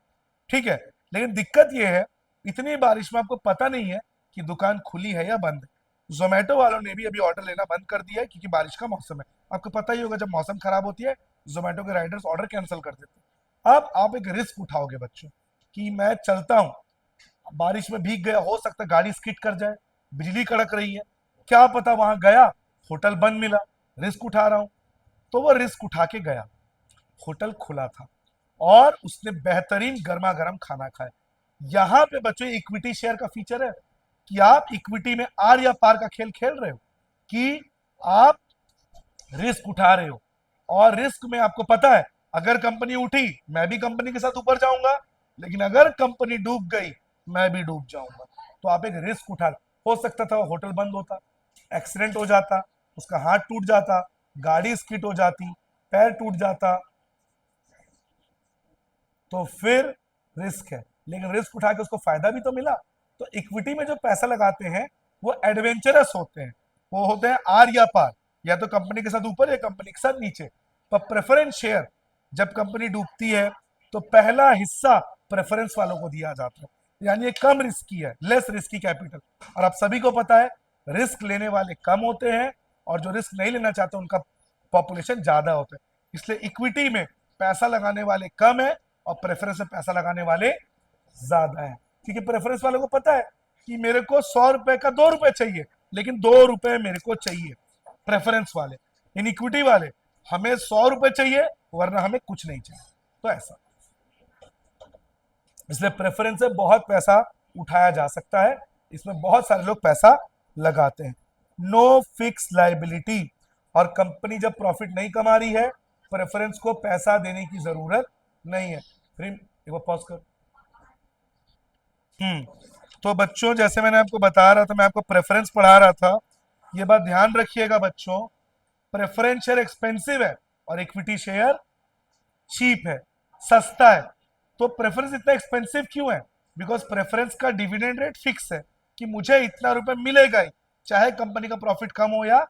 ठीक है। लेकिन दिक्कत यह है, इतनी बारिश में आपको पता नहीं है कि दुकान खुली है या बंद है। जोमेटो वालों ने भी अभी ऑर्डर लेना बंद कर दिया है, क्योंकि बारिश का मौसम है। आपको पता ही होगा जब मौसम खराब होती है जोमेटो के राइडर्स ऑर्डर कैंसिल कर देते हैं। अब आप एक रिस्क उठाओगे बच्चों कि मैं चलता हूँ, बारिश में भीग गया, हो सकता है गाड़ी स्किड कर जाए, बिजली कड़क रही है, क्या पता वहां गया होटल बंद मिला, रिस्क उठा रहा हूं। तो वो रिस्क उठा के गया, होटल खुला था और उसने बेहतरीन गर्मा गर्म खाना खाया। यहां पे बच्चों इक्विटी शेयर का फीचर है कि आप इक्विटी में आर या पार का खेल खेल रहे हो, कि आप रिस्क उठा रहे हो। और रिस्क में आपको पता है अगर कंपनी उठी मैं भी कंपनी के साथ ऊपर जाऊंगा, लेकिन अगर कंपनी डूब गई मैं भी डूब जाऊंगा। तो आप एक रिस्क उठा, हो सकता था होटल बंद होता, एक्सीडेंट हो जाता, उसका हाथ टूट जाता, गाड़ी स्किड हो जाती, पैर टूट जाता, तो फिर रिस्क है। लेकिन रिस्क उठा के उसको फायदा भी तो मिला। तो इक्विटी में जो पैसा लगाते हैं वो एडवेंचरस होते हैं, वो होते हैं आर या पार, या तो कंपनी के साथ ऊपर या कंपनी के साथ नीचे। पर प्रेफरेंस शेयर जब कंपनी डूबती है तो पहला हिस्सा प्रेफरेंस वालों को दिया जाता है, यानी ये कम रिस्की है, लेस रिस्की कैपिटल। और आप सभी को पता है रिस्क लेने वाले कम होते हैं और जो रिस्क नहीं लेना चाहते उनका पॉपुलेशन ज्यादा होता है। इसलिए इक्विटी में पैसा लगाने वाले कम है और प्रेफरेंस में पैसा लगाने वाले ज्यादा है, क्योंकि प्रेफरेंस वालों को पता है कि मेरे को 100 रुपए का 2 रुपए चाहिए, लेकिन 2 रुपए मेरे को चाहिए प्रेफरेंस वाले। इन इक्विटी वाले हमें 100 रुपए चाहिए वरना हमें कुछ नहीं चाहिए। तो ऐसा, इसलिए प्रेफरेंस से बहुत पैसा उठाया जा सकता है, इसमें बहुत सारे लोग पैसा लगाते हैं। नो फिक्स लाइबिलिटी, और कंपनी जब प्रॉफिट नहीं कमा रही है प्रेफरेंस को पैसा देने की जरूरत नहीं है। फिर एक बार पॉज कर। तो बच्चों जैसे मैंने आपको बता रहा था, मैं आपको प्रेफरेंस पढ़ा रहा था, ये बात ध्यान रखिएगा बच्चों, प्रेफरेंस शेयर एक्सपेंसिव है और इक्विटी शेयर चीप है, सस्ता है। तो प्रेफरेंस इतना एक्सपेंसिव क्यों है? बिकॉज प्रेफरेंस का डिविडेंड रेट फिक्स है कि मुझे इतना रुपए मिलेगा ही, चाहे कंपनी का प्रॉफिट कम हो या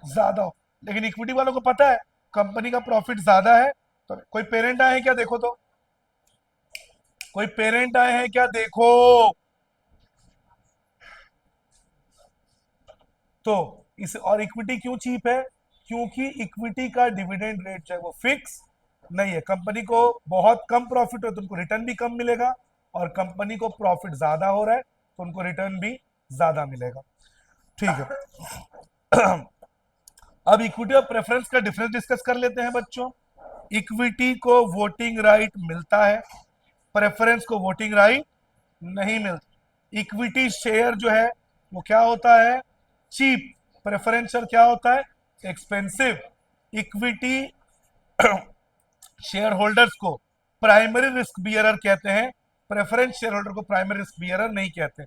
ज्यादा हो। लेकिन इक्विटी वालों को पता है कंपनी का प्रॉफिट ज्यादा है, तो कोई पेरेंट आए हैं क्या देखो तो, कोई पेरेंट आए हैं क्या देखो। तो इस, और इक्विटी क्यों चीप है? क्योंकि इक्विटी का डिविडेंड रेट जो है वो फिक्स नहीं है। कंपनी को बहुत कम प्रॉफिट हो तो उनको रिटर्न भी कम मिलेगा, और कंपनी को प्रॉफिट ज्यादा हो रहा है तो उनको रिटर्न भी ज्यादा मिलेगा, ठीक है। अब इक्विटी और प्रेफरेंस का डिफरेंस डिस्कस कर लेते हैं बच्चों। इक्विटी को वोटिंग राइट मिलता है, प्रेफरेंस को वोटिंग राइट नहीं मिलता। इक्विटी शेयर जो है वो क्या होता है? चीप। प्रेफरेंस शेयर क्या होता है? एक्सपेंसिव। इक्विटी शेयर होल्डर्स को प्राइमरी रिस्क बियरर कहते हैं, प्रेफरेंस शेयर होल्डर को प्राइमरी रिस्क बियरर नहीं कहते।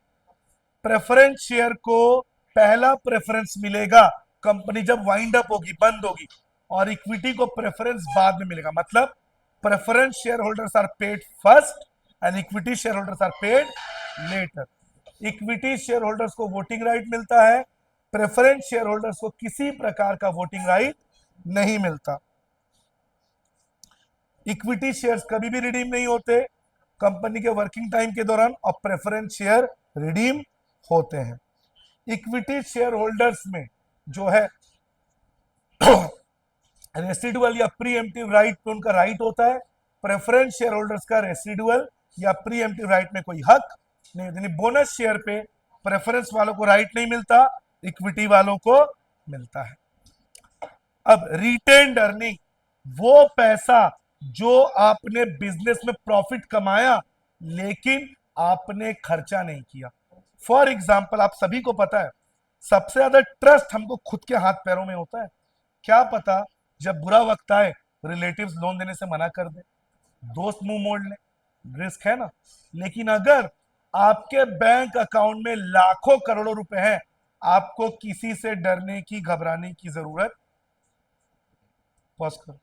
प्रेफरेंस शेयर को पहला प्रेफरेंस मिलेगा कंपनी जब वाइंड अप होगी, बंद होगी, और इक्विटी को प्रेफरेंस बाद में मिलेगा। मतलब preference share holders are paid first and equity share holders are paid later. Equity share holders को वोटिंग राइट मिलता है, प्रेफरेंस शेयर होल्डर्स को किसी प्रकार का वोटिंग राइट नहीं मिलता। इक्विटी शेयर्स कभी भी रिडीम नहीं होते कंपनी के वर्किंग टाइम के दौरान, और प्रेफरेंस शेयर रिडीम होते हैं। इक्विटी शेयर होल्डर्स में जो है रेसिडुअल या प्रीएम्प्टिव राइट पे उनका राइट होता है, प्रेफरेंस शेयर होल्डर्स का रेसिडुअल या प्रीएम्प्टिव राइट में कोई हक नहीं, यानी बोनस शेयर पे प्रेफरेंस वालों को राइट नहीं मिलता, इक्विटी वालों को मिलता है। अब रिटेन्ड अर्निंग, वो पैसा जो आपने बिजनेस में प्रॉफिट कमाया लेकिन आपने खर्चा नहीं किया। फॉर एग्जाम्पल, आप सभी को पता है सबसे ज्यादा ट्रस्ट हमको खुद के हाथ पैरों में होता है। क्या पता जब बुरा वक्त आए रिलेटिव्स लोन देने से मना कर दे, दोस्त मुंह मोड़ ले, रिस्क है ना। लेकिन अगर आपके बैंक अकाउंट में लाखों करोड़ों रुपए हैं, आपको किसी से डरने की घबराने की जरूरत, पॉज करो,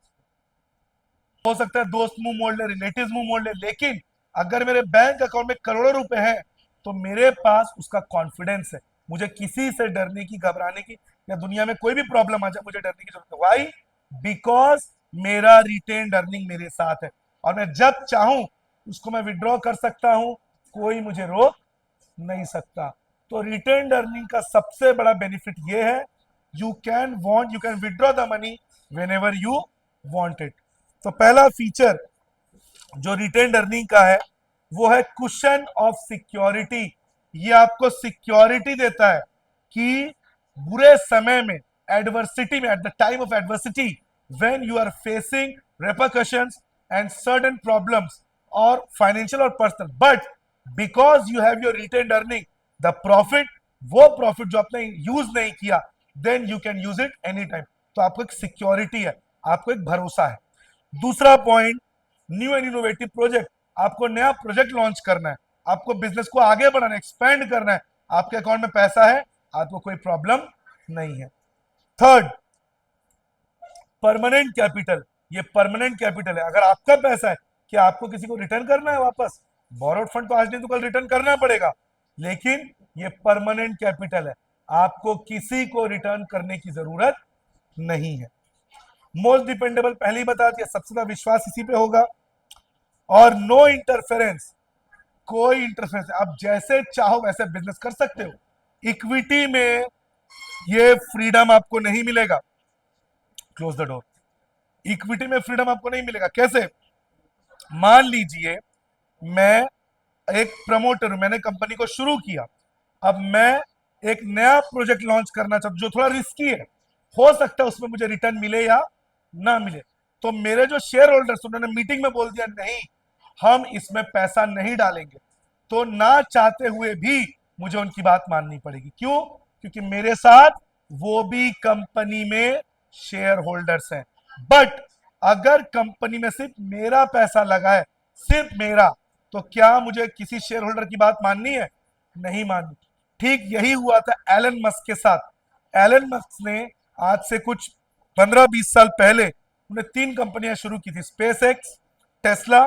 हो सकता है दोस्त मुंह मोड़ ले, रिलेटिव्स मुंह मोड़ ले, लेकिन अगर मेरे बैंक अकाउंट में करोड़ों रुपए हैं तो मेरे पास उसका कॉन्फिडेंस है। मुझे किसी से डरने की घबराने की, या दुनिया में कोई भी प्रॉब्लम आ जाए मुझे डरने की जरूरत है। वाई? बिकॉज मेरा रिटेन अर्निंग मेरे साथ है और मैं जब चाहूं उसको मैं विड्रॉ कर सकता हूं, कोई मुझे रोक नहीं सकता। तो रिटेन अर्निंग का सबसे बड़ा बेनिफिट ये है, you can withdraw the money when ever you want it. तो पहला फीचर जो रिटेन अर्निंग का है वो है कुशन ऑफ सिक्योरिटी। ये आपको सिक्योरिटी देता है कि बुरे समय में, एडवर्सिटी में, at the time of adversity, when you are facing repercussions and certain problems or financial or personal, but because you have your retained earning, the profit, वो प्रॉफिट जो आपने यूज नहीं किया, then you can use it any time. तो आपको एक security है, आपको एक भरोसा है। दूसरा point, new and innovative project. आपको नया प्रोजेक्ट लॉन्च करना है, आपको बिजनेस को आगे बढ़ाना है, एक्सपेंड करना है, आपके अकाउंट में पैसा है, आपको कोई प्रॉब्लम नहीं है। Third, permanent capital. ये परमानेंट कैपिटल है। अगर आपका पैसा है, क्या आपको किसी को रिटर्न करना है वापस? बोरोड फंड तो आज नहीं तो कल रिटर्न करना पड़ेगा, लेकिन ये परमानेंट कैपिटल है, आपको किसी को रिटर्न करने की जरूरत नहीं है। मोस्ट डिपेंडेबल, पहले ही बता दिया, सबसे ज्यादा विश्वास इसी पे होगा। और नो इंटरफेरेंस, कोई इंटरफेरेंस, आप जैसे चाहो वैसे बिजनेस कर सकते हो। इक्विटी में ये फ्रीडम आपको नहीं मिलेगा। Close the door. इक्विटी में फ्रीडम आपको नहीं मिलेगा। कैसे? मान लीजिए मैं एक प्रमोटर हूं, मैंने कंपनी को शुरू किया, अब मैं एक नया प्रोजेक्ट लॉन्च करना चाहता हूं जो थोड़ा रिस्की है, हो सकता है उसमें मुझे रिटर्न मिले या ना मिले। तो मेरे जो शेयर होल्डर्स, उन्होंने मीटिंग में बोल दिया नहीं, हम इसमें पैसा नहीं डालेंगे, तो ना चाहते हुए भी मुझे उनकी बात माननी पड़ेगी। क्यों? क्योंकि मेरे साथ वो भी कंपनी में शेयर होल्डर्स हैं। बट अगर कंपनी में सिर्फ मेरा पैसा लगा है, सिर्फ मेरा, तो क्या मुझे किसी शेयर होल्डर की बात माननी है? नहीं माननी। ठीक यही हुआ था एलन मस्क के साथ। एलन मस्क ने आज से कुछ 15-20 साल पहले उन्हें 3 कंपनियां शुरू की थी, स्पेस एक्स, टेस्ला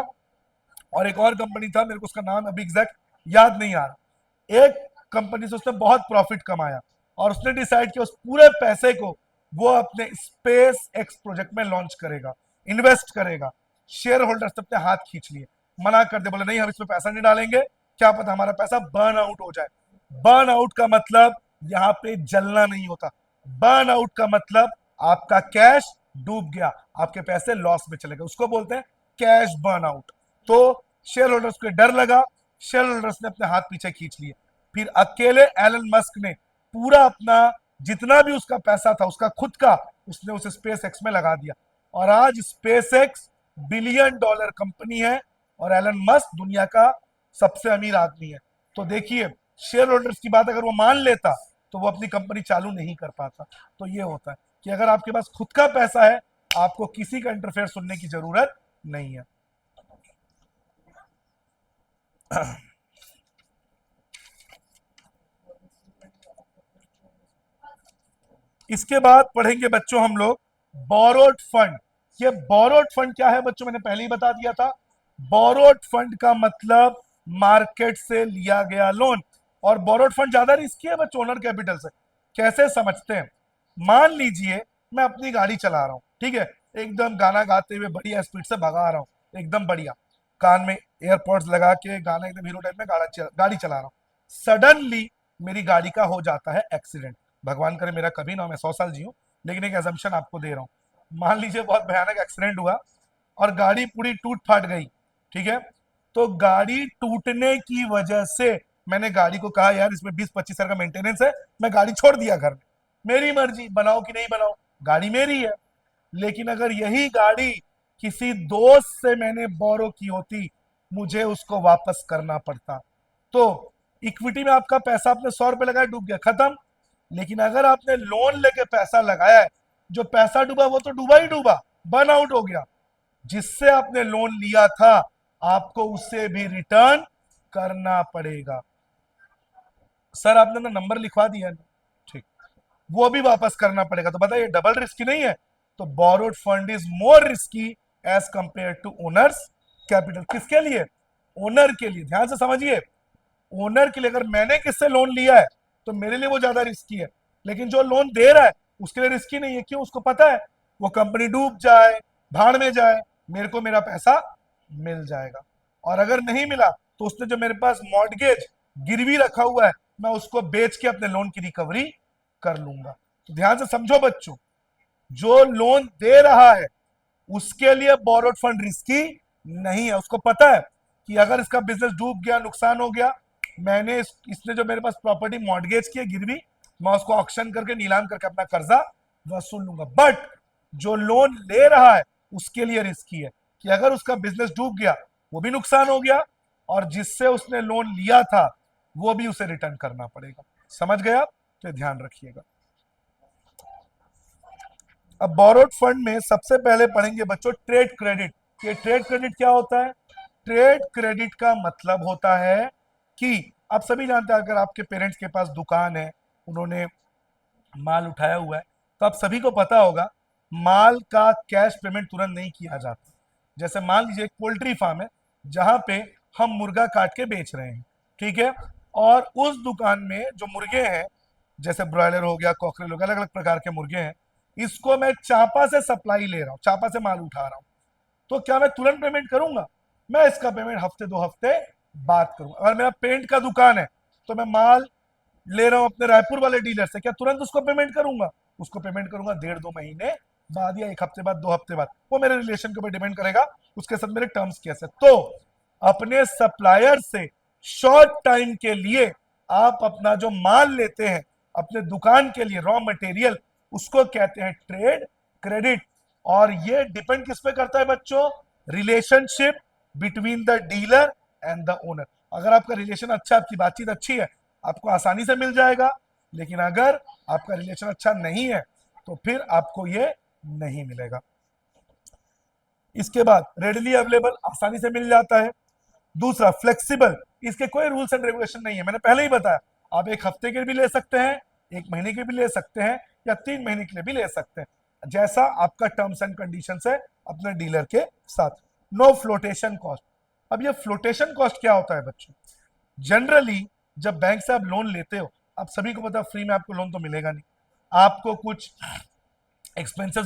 और एक और कंपनी था, मेरे को उसका नाम अभी एग्जैक्ट याद नहीं आ रहा। एक कंपनी से उसने बहुत प्रॉफिट कमाया और उसने डिसाइड किया उस पूरे पैसे को वो अपने स्पेस एक्स प्रोजेक्ट में लॉन्च करेगा, इन्वेस्ट करेगा। शेयर होल्डर्स अपने हाथ खींच लिए, मना कर दे, बोले नहीं हम इसमें पैसा नहीं डालेंगे, क्या पता हमारा पैसा बर्न आउट हो जाए। बर्न आउट का मतलब यहाँ पे जलना नहीं होता। बर्न आउट का मतलब आपका कैश डूब गया, आपके पैसे लॉस में चले गए, उसको बोलते हैं कैश बर्न आउट। तो शेयर होल्डर्स को डर लगा, शेयर होल्डर्स ने अपने हाथ पीछे खींच लिए। फिर अकेले एलन मस्क ने पूरा अपना जितना भी उसका पैसा था, उसका खुद का, उसने उसे स्पेस एक्स में लगा दिया और आज space x billion dollar company है और एलन मस्क दुनिया का सबसे अमीर आदमी है। तो देखिए, शेयर होल्डर्स की बात अगर वो मान लेता तो वो अपनी कंपनी चालू नहीं कर पाता। तो ये होता है कि अगर आपके पास खुद का पैसा है, आपको किसी का इंटरफेयर सुनने की जरूरत नहीं है। इसके बाद पढ़ेंगे बच्चों हम लोग बोरोड फंड। ये बोरोड फंड क्या है बच्चों, मैंने पहले ही बता दिया था। बोरोड फंड का मतलब मार्केट से लिया गया लोन। और बोरोड फंड ज्यादा रिस्की है बच्चों ओनर कैपिटल से। कैसे समझते हैं? मान लीजिए मैं अपनी गाड़ी चला रहा हूं, ठीक है, एकदम गाना गाते हुए बढ़िया स्पीड से भगा रहा हूं, एकदम बढ़िया, कान में एयरपोर्ट्स लगा के गाना एकदम हीरो टाइप में गाड़ी चला रहा हूं। सडनली मेरी गाड़ी का हो जाता है एक्सीडेंट। भगवान करे मेरा कभी ना हो, मैं 100 साल जीऊं, लेकिन एक एजम्पशन आपको दे रहा हूं। मान लीजिए बहुत भयानक एक्सीडेंट हुआ और गाड़ी पूरी टूट फाट गई, ठीक है। तो गाड़ी टूटने की वजह से मैंने गाड़ी को कहा यार इसमें 20-25 हजार का मेंटेनेंस है, मैं गाड़ी छोड़ दिया घर में, मेरी मर्जी, बनाओ कि नहीं बनाओ, गाड़ी मेरी है। लेकिन अगर यही गाड़ी किसी दोस्त से मैंने बोरो की होती, मुझे उसको वापस करना पड़ता। तो इक्विटी में आपका पैसा आपने 100 रुपए लगाया, डूब गया, खत्म। लेकिन अगर आपने लोन लेके पैसा लगाया है, जो पैसा डूबा वो तो डूबा ही डूबा, बर्न आउट हो गया। जिससे आपने लोन लिया था आपको उससे भी रिटर्न करना पड़ेगा। सर आपने ना नंबर लिखवा दिया, ठीक, वो भी वापस करना पड़ेगा। तो बताइए डबल रिस्की नहीं है? तो borrowed fund is more risky as compare to owners capital. किसके लिए? ओनर के लिए। ध्यान से समझिए, ओनर के लिए अगर मैंने किससे लोन लिया है तो मेरे लिए वो ज्यादा रिस्की है, लेकिन जो लोन दे रहा है उसके लिए रिस्की नहीं है। क्यों? उसको पता है वो कंपनी डूब जाए, भाड़ में जाए, मेरे को मेरा पैसा मिल जाएगा। और अगर नहीं मिला तो उसने जो मेरे पास मॉर्गेज गिरवी रखा हुआ है मैं उसको बेच के अपने लोन की रिकवरी कर लूंगा। तो ध्यान से समझो बच्चों, जो लोन दे रहा है उसके लिए बोरोड फंड रिस्की नहीं है। उसको पता है कि अगर इसका बिजनेस डूब गया, नुकसान हो गया, इसने जो मेरे पास प्रॉपर्टी मॉर्गेज की है गिरवी, मैं उसको ऑक्शन करके नीलाम करके अपना कर्जा वसूल लूंगा। बट जो लोन ले रहा है उसके लिए रिस्की है कि अगर उसका बिजनेस डूब गया, वो भी नुकसान हो गया, और जिससे उसने लोन लिया था वो भी उसे रिटर्न करना पड़ेगा। समझ गया? तो ध्यान रखिएगा। अब बोरोड फंड में सबसे पहले पढ़ेंगे बच्चों ट्रेड क्रेडिट। ये ट्रेड क्रेडिट क्या होता है? ट्रेड क्रेडिट का मतलब होता है कि आप सभी जानते हैं, अगर आपके पेरेंट्स के पास दुकान है, उन्होंने माल उठाया हुआ है, तो आप सभी को पता होगा माल का कैश पेमेंट तुरंत नहीं किया जाता। जैसे मान लीजिए एक पोल्ट्री फार्म है जहां पे हम मुर्गा काट के बेच रहे हैं, ठीक है, और उस दुकान में जो मुर्गे हैं, जैसे ब्रॉयलर हो गया, कॉकरेल हो गया, अलग अलग प्रकार के मुर्गे हैं, इसको मैं चापा से सप्लाई ले रहा हूँ, चापा से माल उठा रहा हूँ, तो क्या मैं तुरंत पेमेंट करूंगा? मैं इसका पेमेंट हफ्ते 2 हफ्ते बाद करूंगा। अगर मेरा पेंट का दुकान है तो मैं माल ले रहा हूं अपने रायपुर वाले डीलर से, क्या तुरंत उसको पेमेंट करूंगा? उसको पेमेंट करूंगा 1.5-2 महीने बाद, या 1 हफ्ते बाद, 2 हफ्ते बाद। वो मेरे रिलेशन के ऊपर डिपेंड करेगा, उसके साथ मेरे टर्म्स कैसे। तो अपने सप्लायर से शॉर्ट टाइम के लिए आप अपना जो माल लेते हैं अपने दुकान के लिए, रॉ मटेरियल, उसको कहते हैं ट्रेड क्रेडिट। और ये डिपेंड किस पे करता है बच्चों? Relationship between the dealer and the owner. अगर आपका रिलेशन अच्छा, आपकी बातचीत अच्छी है, आपको आसानी से मिल जाएगा। लेकिन अगर आपका रिलेशन अच्छा नहीं है तो फिर आपको ये नहीं मिलेगा। इसके बाद रेडिली अवेलेबल, आसानी से मिल जाता है। दूसरा फ्लेक्सिबल, इसके कोई रूल्स एंड रेगुलेशन नहीं है, मैंने पहले ही बताया। आप 1 हफ्ते के भी ले सकते हैं, 1 महीने के भी ले सकते हैं, या 3 महीने के लिए भी ले सकते हैं, जैसा आपका टर्म्स एंड कंडीशन है अपने डीलर के साथ। No flotation cost. अब ये फ्लोटेशन कॉस्ट क्या होता है बच्चों? जनरली जब बैंक से आप लोन लेते हो, आप सभी को पता है फ्री में आपको लोन तो मिलेगा नहीं, आपको कुछ एक्सपेंसेस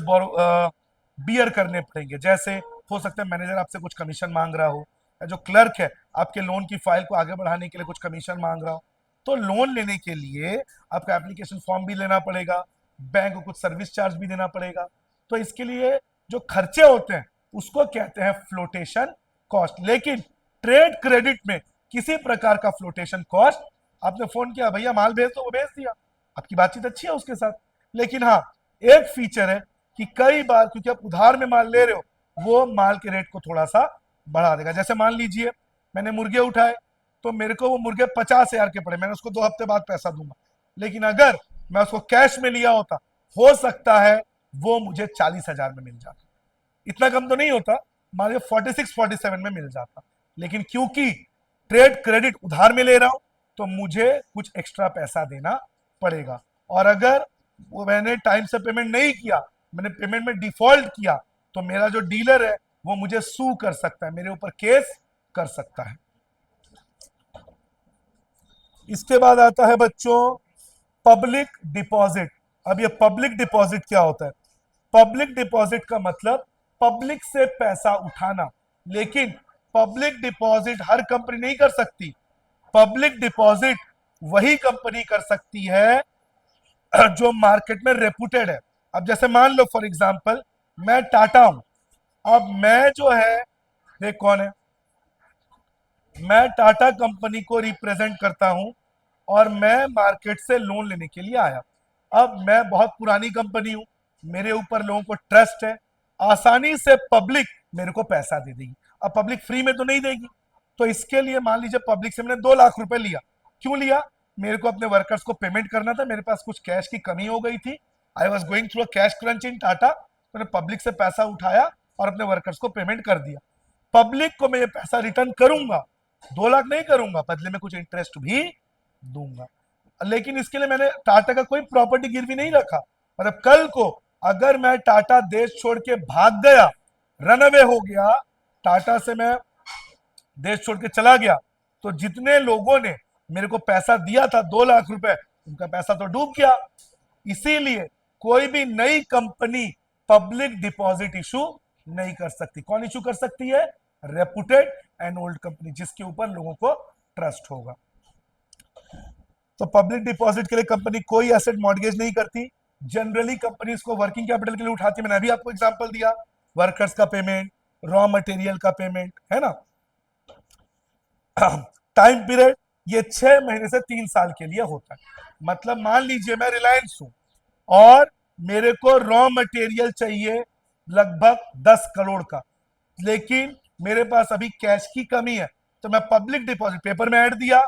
बियर करने पड़ेंगे। जैसे हो सकता है मैनेजर आपसे कुछ कमीशन मांग रहा हो, या जो क्लर्क है आपके लोन की फाइल को आगे बढ़ाने के लिए कुछ कमीशन मांग रहा हो। तो लोन लेने के लिए आपका एप्लीकेशन फॉर्म भी लेना पड़ेगा, बैंक को कुछ सर्विस चार्ज भी देना पड़ेगा। तो इसके लिए जो खर्चे होते हैं उसको कहते हैं फ्लोटेशन कॉस्ट। लेकिन ट्रेड क्रेडिट में किसी प्रकार का फ्लोटेशन कॉस्ट, आपने फोन किया भैया माल भेज दो, वो भेज दिया, आपकी बातचीत अच्छी है उसके साथ। लेकिन हाँ, एक फीचर है कि कई बार क्योंकि आप उधार में माल ले रहे हो, वो माल के रेट को थोड़ा सा बढ़ा देगा। जैसे मान लीजिए मैंने मुर्गे उठाए, तो मेरे को वो मुर्गे 50,000 के पड़े, मैंने उसको 2 हफ्ते बाद पैसा दूंगा। लेकिन अगर मैं उसको कैश में लिया होता, हो सकता है वो मुझे 40,000 में मिल जाता। इतना कम तो नहीं होता, मान लीजिए 46-47 में मिल जाता। लेकिन क्योंकि ट्रेड क्रेडिट उधार में ले रहा हूं तो मुझे कुछ एक्स्ट्रा पैसा देना पड़ेगा। और अगर वो मैंने टाइम से पेमेंट नहीं किया, मैंने पेमेंट में डिफॉल्ट किया, तो मेरा जो डीलर है वो मुझे सू कर सकता है, मेरे ऊपर केस कर सकता है। इसके बाद आता है बच्चों पब्लिक डिपॉजिट। अब ये पब्लिक डिपॉजिट क्या होता है? पब्लिक डिपॉजिट का मतलब पब्लिक से पैसा उठाना। लेकिन पब्लिक डिपॉजिट हर कंपनी नहीं कर सकती। पब्लिक डिपॉजिट वही कंपनी कर सकती है जो मार्केट में रेपुटेड है। अब जैसे मान लो फॉर एग्जांपल मैं टाटा हूं, अब मैं जो है, ये कौन है, मैं टाटा कंपनी को रिप्रेजेंट करता हूं और मैं मार्केट से लोन लेने के लिए आया। अब मैं बहुत पुरानी कंपनी हूं, मेरे ऊपर लोगों को ट्रस्ट है, आसानी से पब्लिक मेरे को पैसा दे देगी। अब पब्लिक फ्री में तो नहीं देगी, तो इसके लिए मान लीजिए पब्लिक से मैंने 2 लाख रुपए लिया। क्यों लिया? मेरे को अपने वर्कर्स को पेमेंट करना था, मेरे पास कुछ कैश की कमी हो गई थी। I was going through a cash crunch in Tata. मैंने पब्लिक से पैसा उठाया और अपने वर्कर्स को पेमेंट कर दिया। पब्लिक को मैं ये पैसा रिटर्न करूंगा, 2 लाख नहीं करूंगा, बदले में कुछ इंटरेस्ट भी दूंगा। लेकिन इसके लिए मैंने टाटा का कोई प्रॉपर्टी गिरवी नहीं रखा। मतलब कल को अगर मैं टाटा देश छोड़ के भाग गया, रन अवे हो गया, टाटा से मैं देश छोड़ के चला गया, तो जितने लोगों ने मेरे को पैसा दिया था 2 लाख रुपए, उनका पैसा तो डूब गया। इसीलिए कोई भी नई कंपनी पब्लिक डिपॉजिट इशू नहीं कर सकती। कौन इशू कर सकती है? रेपुटेड एंड ओल्ड कंपनी, जिसके ऊपर लोगों को ट्रस्ट होगा। तो पब्लिक डिपॉजिट के लिए कंपनी कोई एसेट मॉर्गेज नहीं करती। जनरली कंपनी इसको वर्किंग कैपिटल के लिए उठाती है। मैंने अभी आपको एग्जांपल दिया, वर्कर्स का पेमेंट, रॉ मटेरियल का पेमेंट, है ना। टाइम पीरियड ये 6 महीने से 3 साल के लिए होता है। मतलब मान लीजिए मैं रिलायंस हूं और मेरे को रॉ मटेरियल चाहिए लगभग 10 करोड़ का, लेकिन मेरे पास अभी कैश की कमी है, तो मैं पब्लिक डिपॉजिट पेपर में ऐड दिया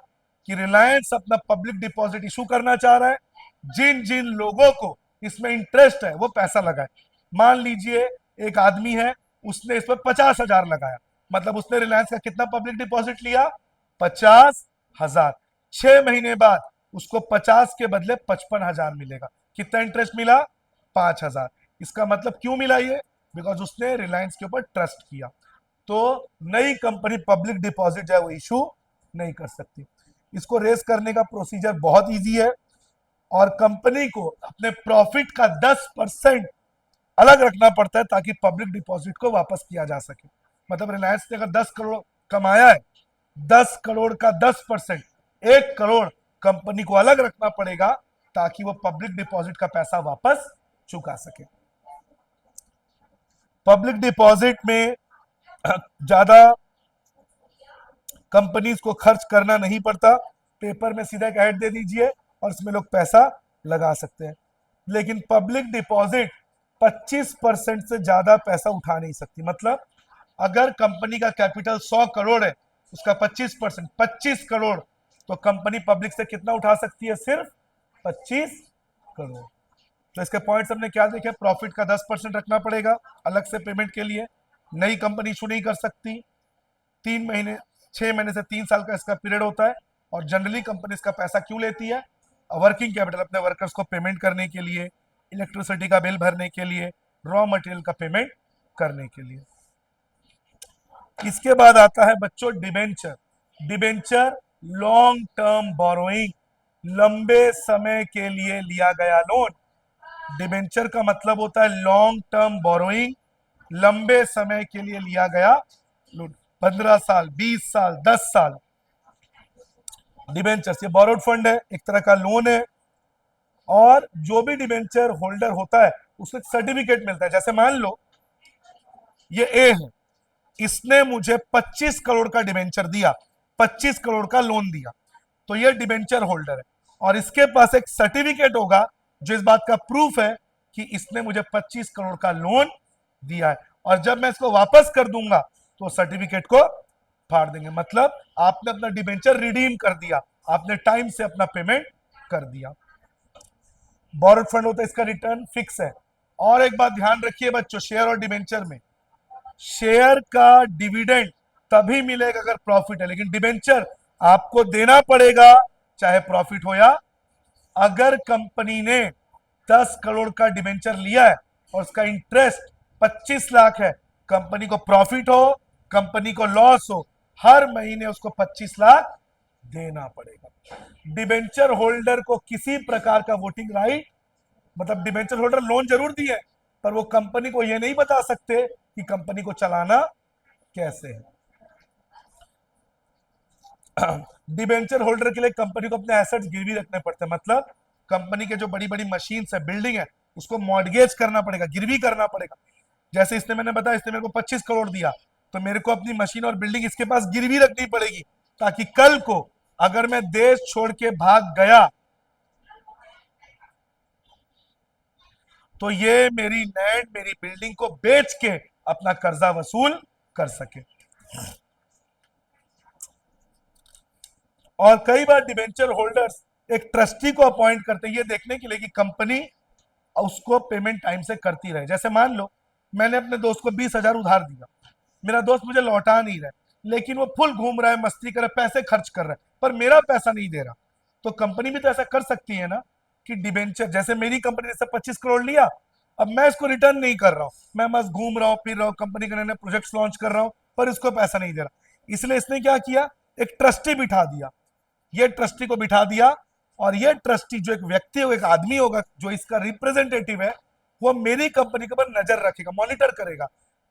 कि रिलायंस अपना पब्लिक डिपॉजिट इशू करना चाह रहा है, जिन जिन लोगों को इसमें इंटरेस्ट है वो पैसा लगाए। मान लीजिए एक आदमी है, उसने इस पर 50,000 लगाया, मतलब उसने रिलायंस का कितना पब्लिक डिपॉजिट लिया? 50,000। 6 महीने बाद उसको 50 के बदले 55,000 मिलेगा। कितना इंटरेस्ट मिला? 5,000। इसका मतलब क्यों मिला ये? बिकॉज उसने रिलायंस के ऊपर ट्रस्ट किया। तो नई कंपनी पब्लिक डिपॉजिट जो है वो इशू नहीं कर सकती। इसको रेस करने का प्रोसीजर बहुत इजी है, और कंपनी को अपने प्रॉफिट का 10% अलग रखना पड़ता है ताकि पब्लिक डिपॉजिट को वापस किया जा सके। मतलब रिलायंस ने अगर 10 करोड़ कमाया है, 10 करोड़ का 10%, 1 करोड़ कंपनी को अलग रखना पड़ेगा ताकि वो पब्लिक डिपॉजिट का पैसा वापस चुका सके। पब्लिक डिपॉजिट में ज्यादा कंपनीज को खर्च करना नहीं पड़ता। पेपर में सीधा एक ऐड दे दीजिए और इसमें लोग पैसा लगा सकते हैं। लेकिन पब्लिक डिपॉजिट 25% से ज्यादा पैसा उठा नहीं सकती। मतलब अगर कंपनी का कैपिटल 100 करोड़ है, उसका 25%, 25 करोड़, तो कंपनी पब्लिक से कितना उठा सकती है? सिर्फ 25 करोड़। तो इसके पॉइंट्स हमने क्या देखे? प्रॉफिट का 10% रखना पड़ेगा अलग से पेमेंट के लिए, नई कंपनी इशू नहीं कर सकती, 3 महीने 6 महीने से 3 साल का इसका पीरियड होता है। और जनरली कंपनी इसका पैसा क्यों लेती है? वर्किंग कैपिटल, अपने वर्कर्स को पेमेंट करने के लिए, इलेक्ट्रिसिटी का बिल भरने के लिए, रॉ मटेरियल का पेमेंट करने के लिए। इसके बाद आता है बच्चों debenture. Debenture long term borrowing, लंबे समय के लिए लिया गया लोन। डिबेंचर का मतलब होता है लॉन्ग टर्म बोरोइंग, लंबे समय के लिए लिया गया लोन, 15 साल, 20 साल, 10 साल। डिबेंचर ये बोरोड फंड है, एक तरह का लोन है। और जो भी डिबेंचर होल्डर होता है उसको सर्टिफिकेट मिलता है। जैसे मान लो ये ए है, इसने मुझे 25 करोड़ का डिबेंचर दिया, 25 करोड़ का लोन दिया, तो ये डिबेंचर होल्डर है। और इसके पास एक सर्टिफिकेट होगा जो इस बात का प्रूफ है कि इसने मुझे 25 करोड़ का लोन दिया है। और जब मैं इसको वापस कर दूंगा तो सर्टिफिकेट को फाड़ देंगे। मतलब आपने अपना डिबेंचर रिडीम कर दिया, आपने टाइम से अपना पेमेंट कर दिया। बोरोड फंड होता है, इसका रिटर्न फिक्स है। और एक बात ध्यान रखिए बच्चों, शेयर और डिबेंचर में शेयर का डिविडेंड तभी मिलेगा अगर प्रॉफिट है, लेकिन डिबेंचर आपको देना पड़ेगा चाहे प्रॉफिट हो या। अगर कंपनी ने 10 करोड़ का डिबेंचर लिया है और उसका इंटरेस्ट 25 लाख है, कंपनी को प्रॉफिट हो, कंपनी को लॉस हो, हर महीने उसको 25 लाख देना पड़ेगा। डिबेंचर होल्डर को किसी प्रकार का वोटिंग राइट, मतलब डिबेंचर होल्डर लोन जरूर दिए पर वो कंपनी को यह नहीं बता सकते कि कंपनी को चलाना कैसे है। डिबेंचर होल्डर के लिए कंपनी को अपने एसेट्स गिरवी रखने पड़ते हैं। मतलब कंपनी के जो बड़ी बड़ी मशीन है, बिल्डिंग है, उसको मॉर्गेज करना पड़ेगा, गिरवी करना पड़ेगा। जैसे इसने मैंने बताया, इसने मेरे को 25 करोड़ दिया, तो मेरे को अपनी मशीन और बिल्डिंग इसके पास गिरवी रखनी पड़ेगी, ताकि कल को अगर मैं देश छोड़ के भाग गया तो ये मेरी लैंड, मेरी बिल्डिंग को बेच के अपना कर्जा वसूल कर सके। और कई बार डिबेंचर होल्डर्स एक ट्रस्टी को अपॉइंट करते हैं ये देखने के लिए कि कंपनी उसको पेमेंट टाइम से करती रहे। जैसे मान लो मैंने अपने दोस्त को 20,000 उधार दिया, मेरा दोस्त मुझे लौटा नहीं रहा है, लेकिन वो फुल घूम रहा है, मस्ती कर रहा है, पैसे खर्च कर रहा है, पर मेरा पैसा नहीं दे रहा। तो कंपनी भी तो ऐसा कर सकती है ना कि डिबेंचर, जैसे मेरी कंपनी ने 25 करोड़ लिया, अब मैं इसको रिटर्न नहीं कर रहा हूं, मैं बस घूम रहा हूं फिर रहा हूं, कंपनी के नए नए प्रोजेक्ट्स लॉन्च कर रहा हूं, पर इसको पैसा नहीं दे रहा। इसलिए इसने क्या किया, एक ट्रस्टी बिठा दिया। ये ट्रस्टी को बिठा दिया, और ये ट्रस्टी जो एक व्यक्ति होगा, एक आदमी होगा जो इसका रिप्रेजेंटेटिव है, वो मेरी कंपनी के ऊपर नजर रखेगा, मॉनिटर करेगा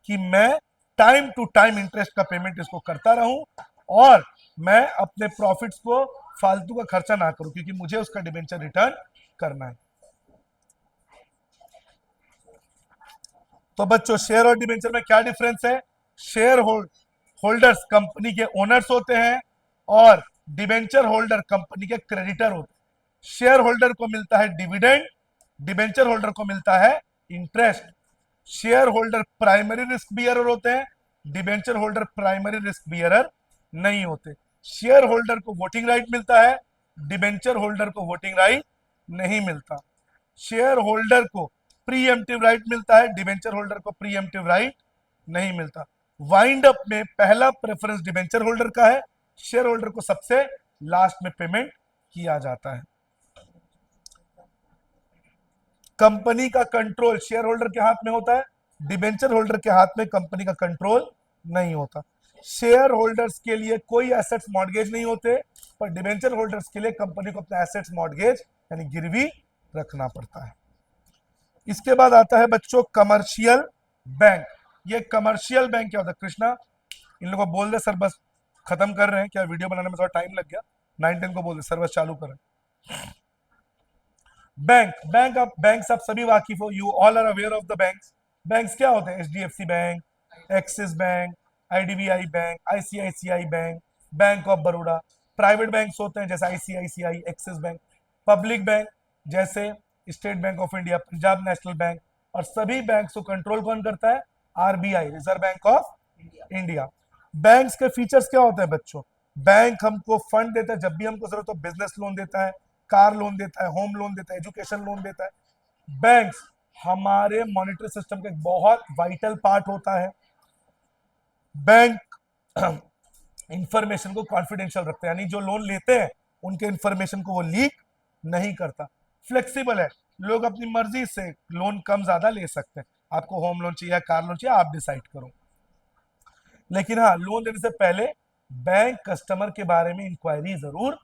कि मैं टाइम टू टाइम इंटरेस्ट का पेमेंट इसको करता रहूं, और मैं अपने प्रॉफिट्स को फालतू का खर्चा ना करूं, क्योंकि मुझे उसका डिबेंचर रिटर्न करना है। तो बच्चों शेयर और डिबेंचर में क्या डिफरेंस है? शेयर होल्डर्स कंपनी के ओनर्स होते हैं, और डिबेंचर होल्डर कंपनी के क्रेडिटर होते हैं। शेयर होल्डर को मिलता है डिविडेंड, डिबेंचर होल्डर को मिलता है interest. Share holder primary risk bearer होते हैं, debenture holder primary risk bearer नहीं होते। शेयर होल्डर को वोटिंग राइट मिलता है, डिबेंचर होल्डर को वोटिंग राइट नहीं मिलता। शेयर होल्डर को प्रीएम्प्टिव राइट मिलता है, डिबेंचर होल्डर को प्रीएम्प्टिव राइट नहीं मिलता। वाइंड अप में पहला प्रेफरेंस डिबेंचर होल्डर का है, शेयर होल्डर को सबसे लास्ट में पेमेंट किया जाता है। कंपनी का कंट्रोल शेयर होल्डर के हाथ में होता है, डिबेंचर होल्डर के हाथ में कंपनी का कंट्रोल नहीं होता। शेयर होल्डर्स के लिए कोई एसेट्स मॉर्गेज नहीं होते, पर डिबेंचर होल्डर्स के लिए कंपनी को अपने एसेट्स मॉर्गेज यानी गिरवी रखना पड़ता है। इसके बाद आता है बच्चों कमर्शियल बैंक। ये कमर्शियल बैंक क्या होता है? कृष्णा इन लोगों को बोल दे सर, बस खत्म कर रहे हैं, क्या वीडियो बनाने में थोड़ा टाइम लग गया। 9-10 को बोल दे सर बस चालू करें। बैंक्स आप सभी वाकिफ हो, you all are aware of the banks. Banks क्या होते हैं? HDFC Bank, Axis Bank, IDBI Bank, ICICI Bank, Bank of Baroda. Private banks होते हैं जैसे ICICI, Axis Bank. Public bank जैसे State Bank of India, Punjab National Bank. और सभी बैंक्स को कंट्रोल कौन करता है? RBI, Reserve Bank of India. Banks के फीचर्स क्या होते हैं बच्चों? बैंक हमको फंड देता है जब भी हमको जरूरत हो, बिजनेस लोन देता है, कार लोन देता है, होम लोन देता है, एजुकेशन लोन देता है। बैंक्स हमारे मॉनेटरी सिस्टम का एक बहुत वाइटल पार्ट होता है। बैंक इंफॉर्मेशन को कॉन्फिडेंशियल रखते हैं, यानी जो लोन लेते हैं उनके इंफॉर्मेशन को वो लीक नहीं करता। फ्लेक्सिबल है, लोग अपनी मर्जी से लोन कम ज्यादा ले सकते हैं, आपको होम लोन चाहिए, कार लोन चाहिए, आप डिसाइड करो। लेकिन हाँ, लोन देने से पहले बैंक कस्टमर के बारे में इंक्वायरी जरूर।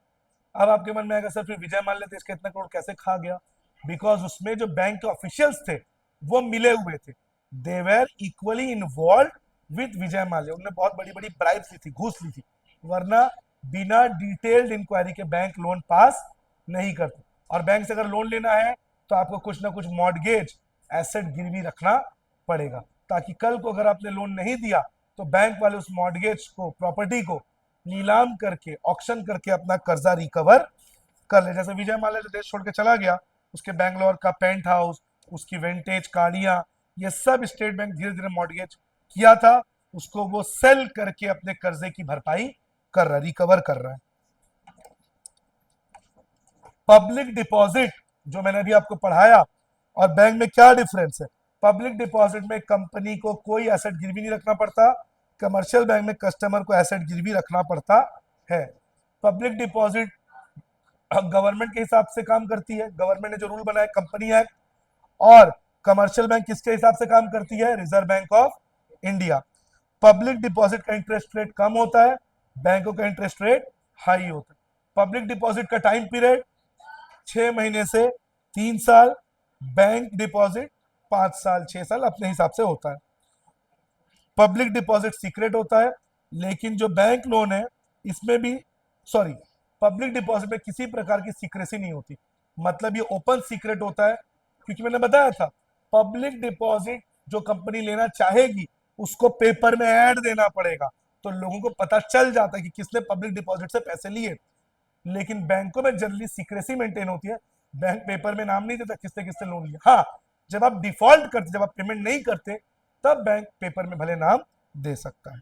अब आपके मन में आएगा सर फिर विजय माल्या देश का इतना करोड़ कैसे खा गया? बिकॉज उसमें जो बैंक के ऑफिशियल्स थे वो मिले हुए थे, they were equally involved with Vijay Mallya. उन्होंने बहुत बड़ी बड़ी ब्राइब्स ली थी, घूस ली थी, वरना बिना डिटेल्ड इंक्वायरी के बैंक लोन पास नहीं करते। और बैंक से अगर लोन लेना है तो आपको कुछ ना कुछ मॉर्गेज एसेट गिरवी रखना पड़ेगा, ताकि कल को अगर आपने लोन नहीं दिया तो बैंक वाले उस मॉर्गेज को, प्रॉपर्टी को नीलाम करके, ऑक्शन करके अपना कर्जा रिकवर कर ले। जैसे विजय माल्या जो देश छोड़ के चला गया, उसके बैंगलोर का पेंट हाउस, उसकी विंटेज गाड़ियां, ये सब स्टेट बैंक धीरे धीरे मॉर्गेज किया था, उसको वो सेल करके अपने कर्जे की भरपाई कर रहा है, रिकवर कर रहा है। पब्लिक डिपॉजिट जो मैंने अभी आपको पढ़ाया, और बैंक में क्या डिफरेंस है? पब्लिक डिपॉजिट में कंपनी को कोई एसेट गिरवी नहीं रखना पड़ता, कमर्शियल बैंक में कस्टमर को एसेट गिरवी रखना पड़ता है। पब्लिक डिपॉजिट गवर्नमेंट के हिसाब से काम करती है, गवर्नमेंट ने जो रूल बनाया कंपनी एक्ट। और कमर्शियल बैंक किसके हिसाब से काम करती है? Reserve Bank of India. Public deposit का इंटरेस्ट रेट कम होता है, बैंकों का इंटरेस्ट रेट हाई होता है। पब्लिक डिपॉजिट का टाइम पीरियड 6 महीने से 3 साल, बैंक डिपॉजिट 5 साल 6 साल अपने हिसाब से होता है। पब्लिक डिपॉजिट सीक्रेट होता है, लेकिन जो बैंक लोन है इसमें भी, सॉरी, पब्लिक डिपॉजिट में किसी प्रकार की सीक्रेसी नहीं होती, मतलब ये ओपन सीक्रेट होता है। क्योंकि मैंने बताया था पब्लिक डिपॉजिट जो कंपनी लेना चाहेगी उसको पेपर में ऐड देना पड़ेगा, तो लोगों को पता चल जाता है कि किसने पब्लिक डिपॉजिट से पैसे लिए। लेकिन बैंकों में जनरली सीक्रेसी मेंटेन होती है, बैंक पेपर में नाम नहीं देता किसने किसने लोन लिया। हाँ, जब आप डिफॉल्ट करते, जब आप पेमेंट नहीं करते, तब बैंक पेपर में भले नाम दे सकता है।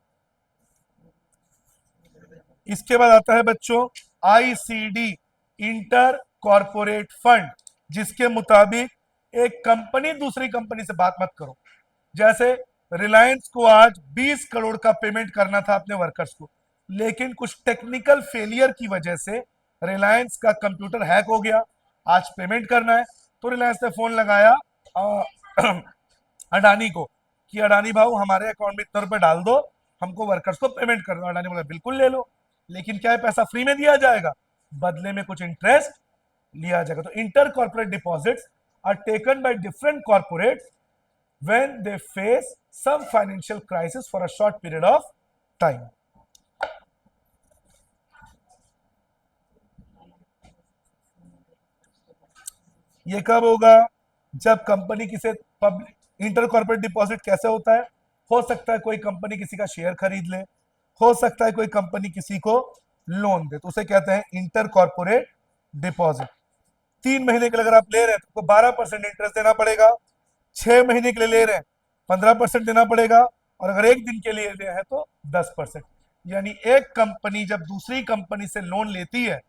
इसके बाद आता है बच्चों ICD, इंटर कॉर्पोरेट फंड, जिसके मुताबिक एक कंपनी दूसरी कंपनी से बात मत करो। जैसे रिलायंस को आज 20 करोड़ का पेमेंट करना था अपने वर्कर्स को, लेकिन कुछ टेक्निकल फेलियर की वजह से रिलायंस का कंप्यूटर हैक हो गया, आज पेमेंट करना है। तो रिलायंस ने फोन लगाया अडानी को कि अडानी भाऊ हमारे अकाउंट में इतना रुपए डाल दो, हमको वर्कर्स को पेमेंट कर दो। अडानी बोला बिल्कुल ले लो, लेकिन क्या है पैसा फ्री में दिया जाएगा, बदले में कुछ इंटरेस्ट लिया जाएगा। तो inter corporate deposits are taken by different corporates when they face some financial crisis for a short period of time. ये कब होगा? जब कंपनी किसी पब्लिक, इंटर कॉर्पोरेट डिपॉजिट कैसे होता है? हो सकता है कोई कंपनी किसी का शेयर खरीद ले, हो सकता है कोई कंपनी किसी को लोन दे, तो उसे कहते हैं इंटर कॉर्पोरेट डिपॉजिट। 3 महीने के लिए अगर आप ले रहे हैं तो 12% इंटरेस्ट देना पड़ेगा, 6 महीने के लिए ले रहे हैं 15% देना पड़ेगा, और अगर एक दिन के लिए ले हैं तो 10%। यानी एक कंपनी जब दूसरी कंपनी से लोन लेती है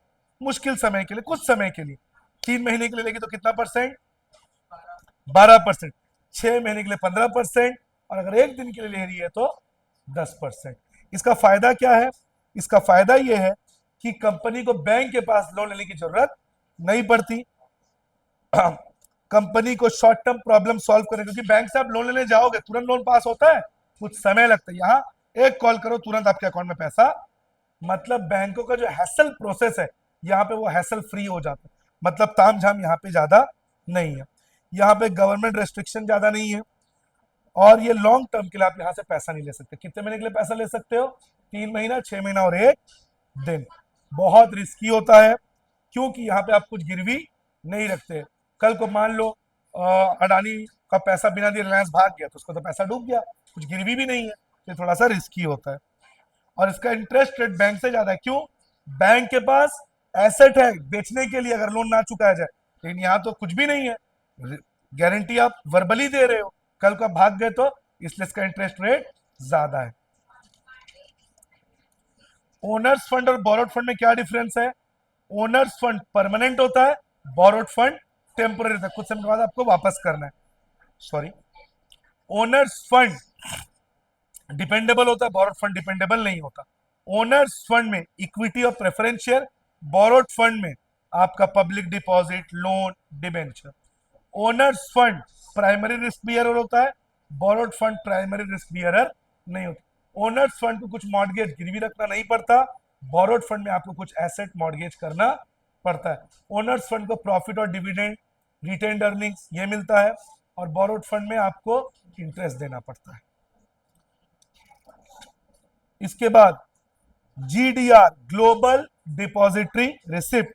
मुश्किल समय के लिए, कुछ समय के लिए, 3 महीने के लिए लेगी तो कितना परसेंट? 12%। 6 महीने के लिए 15%, और अगर एक दिन के लिए ले रही है तो 10%। इसका फायदा क्या है? इसका फायदा यह है कि कंपनी को बैंक के पास लोन लेने की जरूरत नहीं पड़ती। कंपनी को शॉर्ट टर्म प्रॉब्लम सॉल्व करने, क्योंकि बैंक से आप लोन लेने जाओगे तुरंत लोन पास होता है, कुछ समय लगता है। यहाँ एक कॉल करो तुरंत आपके अकाउंट में पैसा, मतलब बैंकों का जो हैसल प्रोसेस है यहाँ पे वो हैसल फ्री हो जाता है, मतलब तामझाम यहाँ पे ज्यादा नहीं है, यहाँ पे गवर्नमेंट रेस्ट्रिक्शन ज्यादा नहीं है, और ये लॉन्ग टर्म के लिए आप यहाँ से पैसा नहीं ले सकते। कितने महीने के लिए पैसा ले सकते हो? 3 महीना, 6 महीना और 1 दिन। बहुत रिस्की होता है क्योंकि यहाँ पे आप कुछ गिरवी नहीं रखते। कल को मान लो अडानी का पैसा बिना दिए रिलायंस भाग गया तो उसको तो पैसा डूब गया, कुछ गिरवी भी नहीं है, तो थोड़ा सा रिस्की होता है। और इसका इंटरेस्ट रेट बैंक से ज्यादा है। क्यों? बैंक के पास एसेट है बेचने के लिए अगर लोन ना चुकाया जाए, लेकिन यहाँ तो कुछ भी नहीं है, गारंटी आप वर्बली दे रहे हो, कल को भाग गए तो, इसलिए इसका इंटरेस्ट रेट ज्यादा है। ओनर्स फंड और बोरोड फंड में क्या डिफरेंस है? ओनर्स फंड परमानेंट होता है, बोरोड फंड टेम्पोररी होता है, कुछ समय के बाद आपको वापस करना है। सॉरी, ओनर्स फंड डिपेंडेबल होता है, बोरोड फंड डिपेंडेबल नहीं होता। ओनर्स फंड में इक्विटी और प्रेफरेंस शेयर, बोरोड फंड में आपका public deposit, loan, debenture. Owner's fund primary risk bearer होता है, borrowed fund primary risk bearer नहीं होता। ओनर्स फंड को कुछ मॉर्गेज गिरवी रखना नहीं पड़ता, बोरोड फंड में आपको कुछ एसेट मॉर्गेज करना पड़ता है। ओनर्स फंड को प्रॉफिट और डिविडेंड, रिटेन्ड अर्निंग्स ये मिलता है, और बोरोड फंड में आपको इंटरेस्ट देना पड़ता है। इसके बाद GDR, ग्लोबल डिपॉजिटरी रिसिप्ट,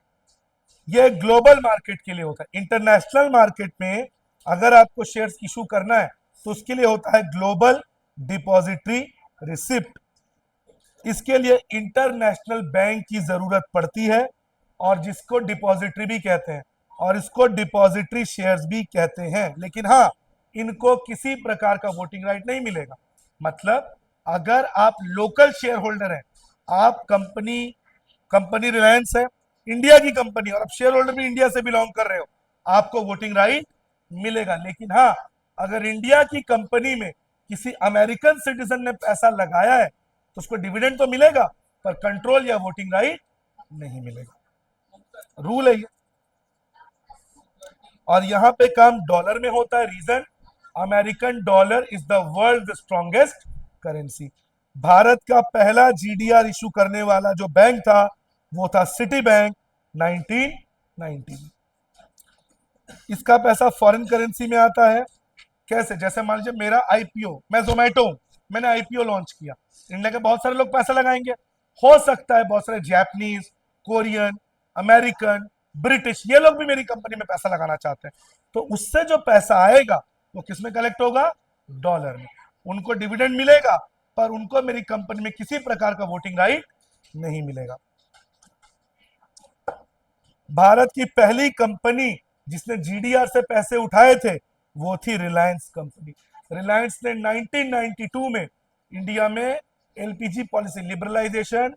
ये ग्लोबल मार्केट के लिए होता है। इंटरनेशनल मार्केट में अगर आपको शेयर्स इशू करना है तो उसके लिए होता है ग्लोबल डिपॉजिटरी रिसिप्ट। इसके लिए इंटरनेशनल बैंक की जरूरत पड़ती है, और जिसको डिपॉजिटरी भी कहते हैं, और इसको डिपॉजिटरी शेयर्स भी कहते हैं। लेकिन हाँ, इनको किसी प्रकार का वोटिंग राइट नहीं मिलेगा। मतलब अगर आप लोकल शेयर होल्डर हैं, आप कंपनी रिलायंस है, इंडिया की कंपनी, और आप शेयर होल्डर भी इंडिया से बिलोंग कर रहे हो, आपको वोटिंग राइट मिलेगा। लेकिन हाँ, अगर इंडिया की कंपनी में किसी अमेरिकन सिटीजन ने पैसा लगाया है तो उसको डिविडेंड तो मिलेगा, पर कंट्रोल या वोटिंग राइट नहीं मिलेगा। रूल है ये। और यहां पे काम डॉलर में होता है। Reason, American dollar is the world strongest currency. Bharat का पहला GDR इशू करने वाला जो बैंक था वो था सिटी बैंक 1990 में। इसका पैसा फॉरेन करेंसी में आता है। कैसे? जैसे मान लीजिए मेरा IPO, मैं जोमेटो हूं, मैंने IPO लॉन्च किया, इंडिया के बहुत सारे लोग पैसा लगाएंगे, हो सकता है बहुत सारे जापानीज, कोरियन, अमेरिकन, ब्रिटिश, ये लोग भी मेरी कंपनी में पैसा लगाना चाहते हैं। तो उससे जो पैसा आएगा वो किस में कलेक्ट होगा? डॉलर में। उनको डिविडेंड मिलेगा, पर उनको मेरी कंपनी में किसी प्रकार का वोटिंग राइट नहीं मिलेगा। भारत की पहली कंपनी जिसने GDR से पैसे उठाए थे वो थी रिलायंस कंपनी। रिलायंस ने 1992 में इंडिया में LPG policy liberalisation,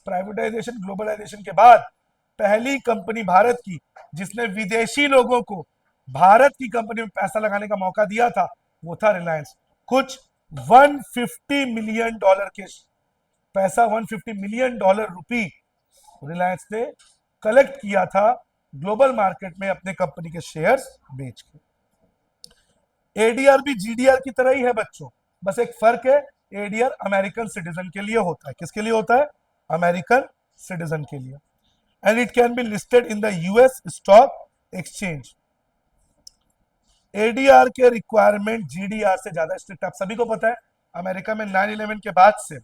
privatisation globalisation के बाद पहली कंपनी भारत की जिसने विदेशी लोगों को भारत की कंपनी में पैसा लगाने का मौका दिया था वो था रिलायंस। कुछ 150 मिलियन डॉलर के पैसा, 150 मिलियन डॉलर रुपी रिलायंस ने कलेक्ट किया था ग्लोबल मार्केट में अपने कंपनी के शेयर्स बेच के। एडीआर भी जीडीआर की तरह ही है बच्चों, बस एक फर्क है, एडीआर अमेरिकन सिटीजन के लिए होता है। किसके लिए होता है? अमेरिकन सिटीजन के लिए। And it can be listed in the US stock exchange. ADR के रिक्वायरमेंट जीडीआर से ज्यादा स्ट्रिक्ट, आप सभी को पता है अमेरिका में 9/11 के बाद से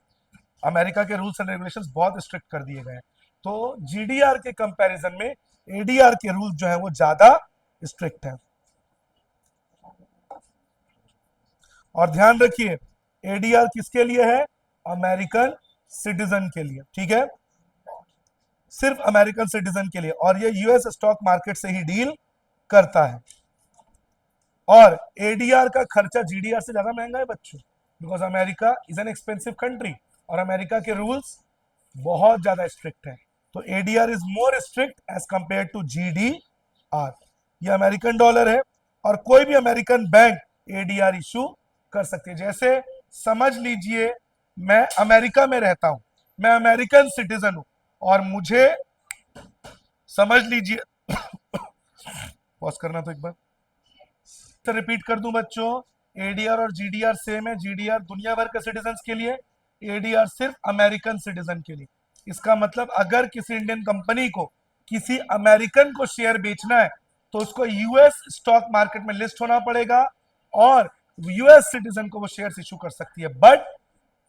अमेरिका के रूल्स एंड रेगुलेशंस बहुत स्ट्रिक्ट कर दिए गए, तो जीडीआर के कंपैरिजन में एडीआर के रूल्स जो है वो ज्यादा स्ट्रिक्ट है। और ध्यान रखिए एडीआर किसके लिए है? अमेरिकन सिटीजन के लिए, ठीक है, सिर्फ अमेरिकन सिटीजन के लिए, और ये यूएस स्टॉक मार्केट से ही डील करता है। और एडीआर का खर्चा जीडीआर से ज्यादा महंगा है बच्चों, because America is an expensive country और अमेरिका के रूल्स बहुत ज्यादा स्ट्रिक्ट है। तो ADR is more strict as compare to GDR. ये अमेरिकन डॉलर है और कोई भी अमेरिकन बैंक एडीआर इशू कर सकते हैं। जैसे समझ लीजिए मैं अमेरिका में रहता हूं, मैं अमेरिकन सिटीजन हूं और मुझे समझ लीजिए पॉज करना तो एक बार तो रिपीट कर दूं बच्चों, एडीआर और जीडीआर सेम है। जीडीआर दुनिया भर के सिटीजन के लिए, एडीआर सिर्फ अमेरिकन सिटीजन के लिए। इसका मतलब अगर किसी इंडियन कंपनी को किसी अमेरिकन को शेयर बेचना है तो उसको यूएस स्टॉक मार्केट में लिस्ट होना पड़ेगा और यूएस सिटीजन को वो शेयर्स इशू कर सकती है। बट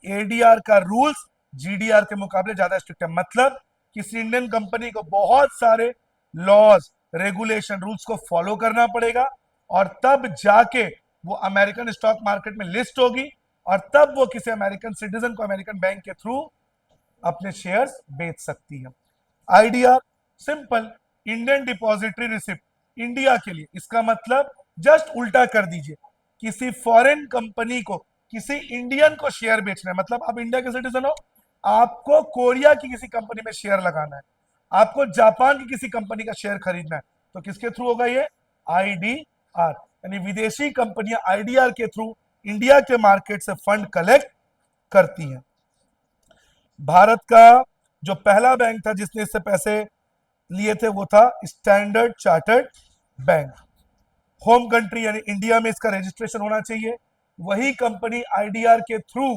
एडीआर का रूल्स जीडीआर के मुकाबले ज्यादा स्ट्रिक्ट है। मतलब किसी इंडियन कंपनी को बहुत सारे लॉज, रेगुलेशन, रूल्स को फॉलो करना पड़ेगा और तब जाके वो अमेरिकन स्टॉक मार्केट में लिस्ट होगी और तब वो किसी अमेरिकन सिटीजन को अमेरिकन बैंक के थ्रू अपने शेयर्स बेच सकती है। IDR simple, Indian depository receipt, India के लिए। इसका मतलब जस्ट उल्टा कर दीजिए, किसी फॉरेन कंपनी को किसी इंडियन को शेयर बेचना है, मतलब आप इंडिया के सिटीजन हो, आपको कोरिया की किसी कंपनी में शेयर लगाना है, आपको जापान की किसी कंपनी का शेयर खरीदना है, तो किसके थ्रू होगा ये? आईडीआर। यानी विदेशी कंपनियां आईडीआर के थ्रू इंडिया के मार्केट से फंड कलेक्ट करती हैं। भारत का जो पहला बैंक था जिसने इससे पैसे लिए थे वो था standard chartered bank. Home country यानी इंडिया में इसका रजिस्ट्रेशन होना चाहिए। वही कंपनी आईडीआर के थ्रू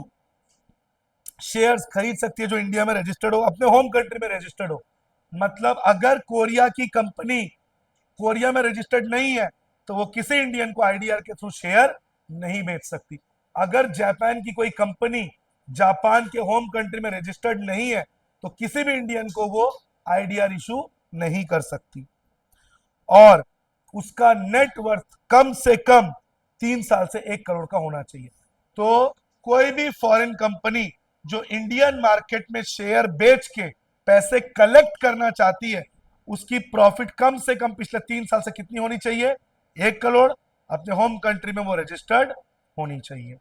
शेयर्स खरीद सकती है जो इंडिया में रजिस्टर्ड हो, अपने होम कंट्री में रजिस्टर्ड हो। मतलब अगर कोरिया की कंपनी कोरिया में रजिस्टर्ड नहीं है तो वो किसी इंडियन को आईडीआर के थ्रू शेयर नहीं बेच सकती। अगर जापान की कोई कंपनी जापान के होम कंट्री में रजिस्टर्ड नहीं है तो किसी भी इंडियन को वो आईडीआर इशू नहीं कर सकती। और उसका नेटवर्थ कम से कम 3 साल से 1 करोड़ का होना चाहिए। तो कोई भी फॉरेन कंपनी जो इंडियन मार्केट में शेयर बेच के पैसे कलेक्ट करना चाहती है उसकी प्रॉफिट कम से कम पिछले 3 साल से कितनी होनी चाहिए? 1 करोड़। अपने होम कंट्री में वो रजिस्टर्ड होनी चाहिए।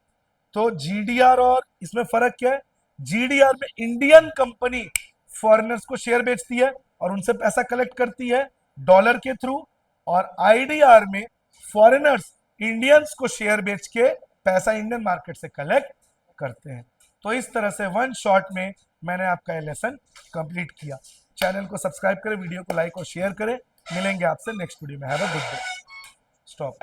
तो जीडीआर और इसमें फर्क क्या है? जीडीआर में इंडियन कंपनी फॉरेनर्स को शेयर बेचती है और उनसे पैसा कलेक्ट करती है डॉलर के थ्रू, और आईडीआर में फॉरेनर्स इंडियंस को शेयर बेच के पैसा इंडियन मार्केट से कलेक्ट करते हैं। तो इस तरह से वन शॉट में मैंने आपका ये लेसन कंप्लीट किया। चैनल को सब्सक्राइब करें, वीडियो को लाइक और शेयर करें। मिलेंगे आपसे नेक्स्ट वीडियो में। Have a good day. Stop.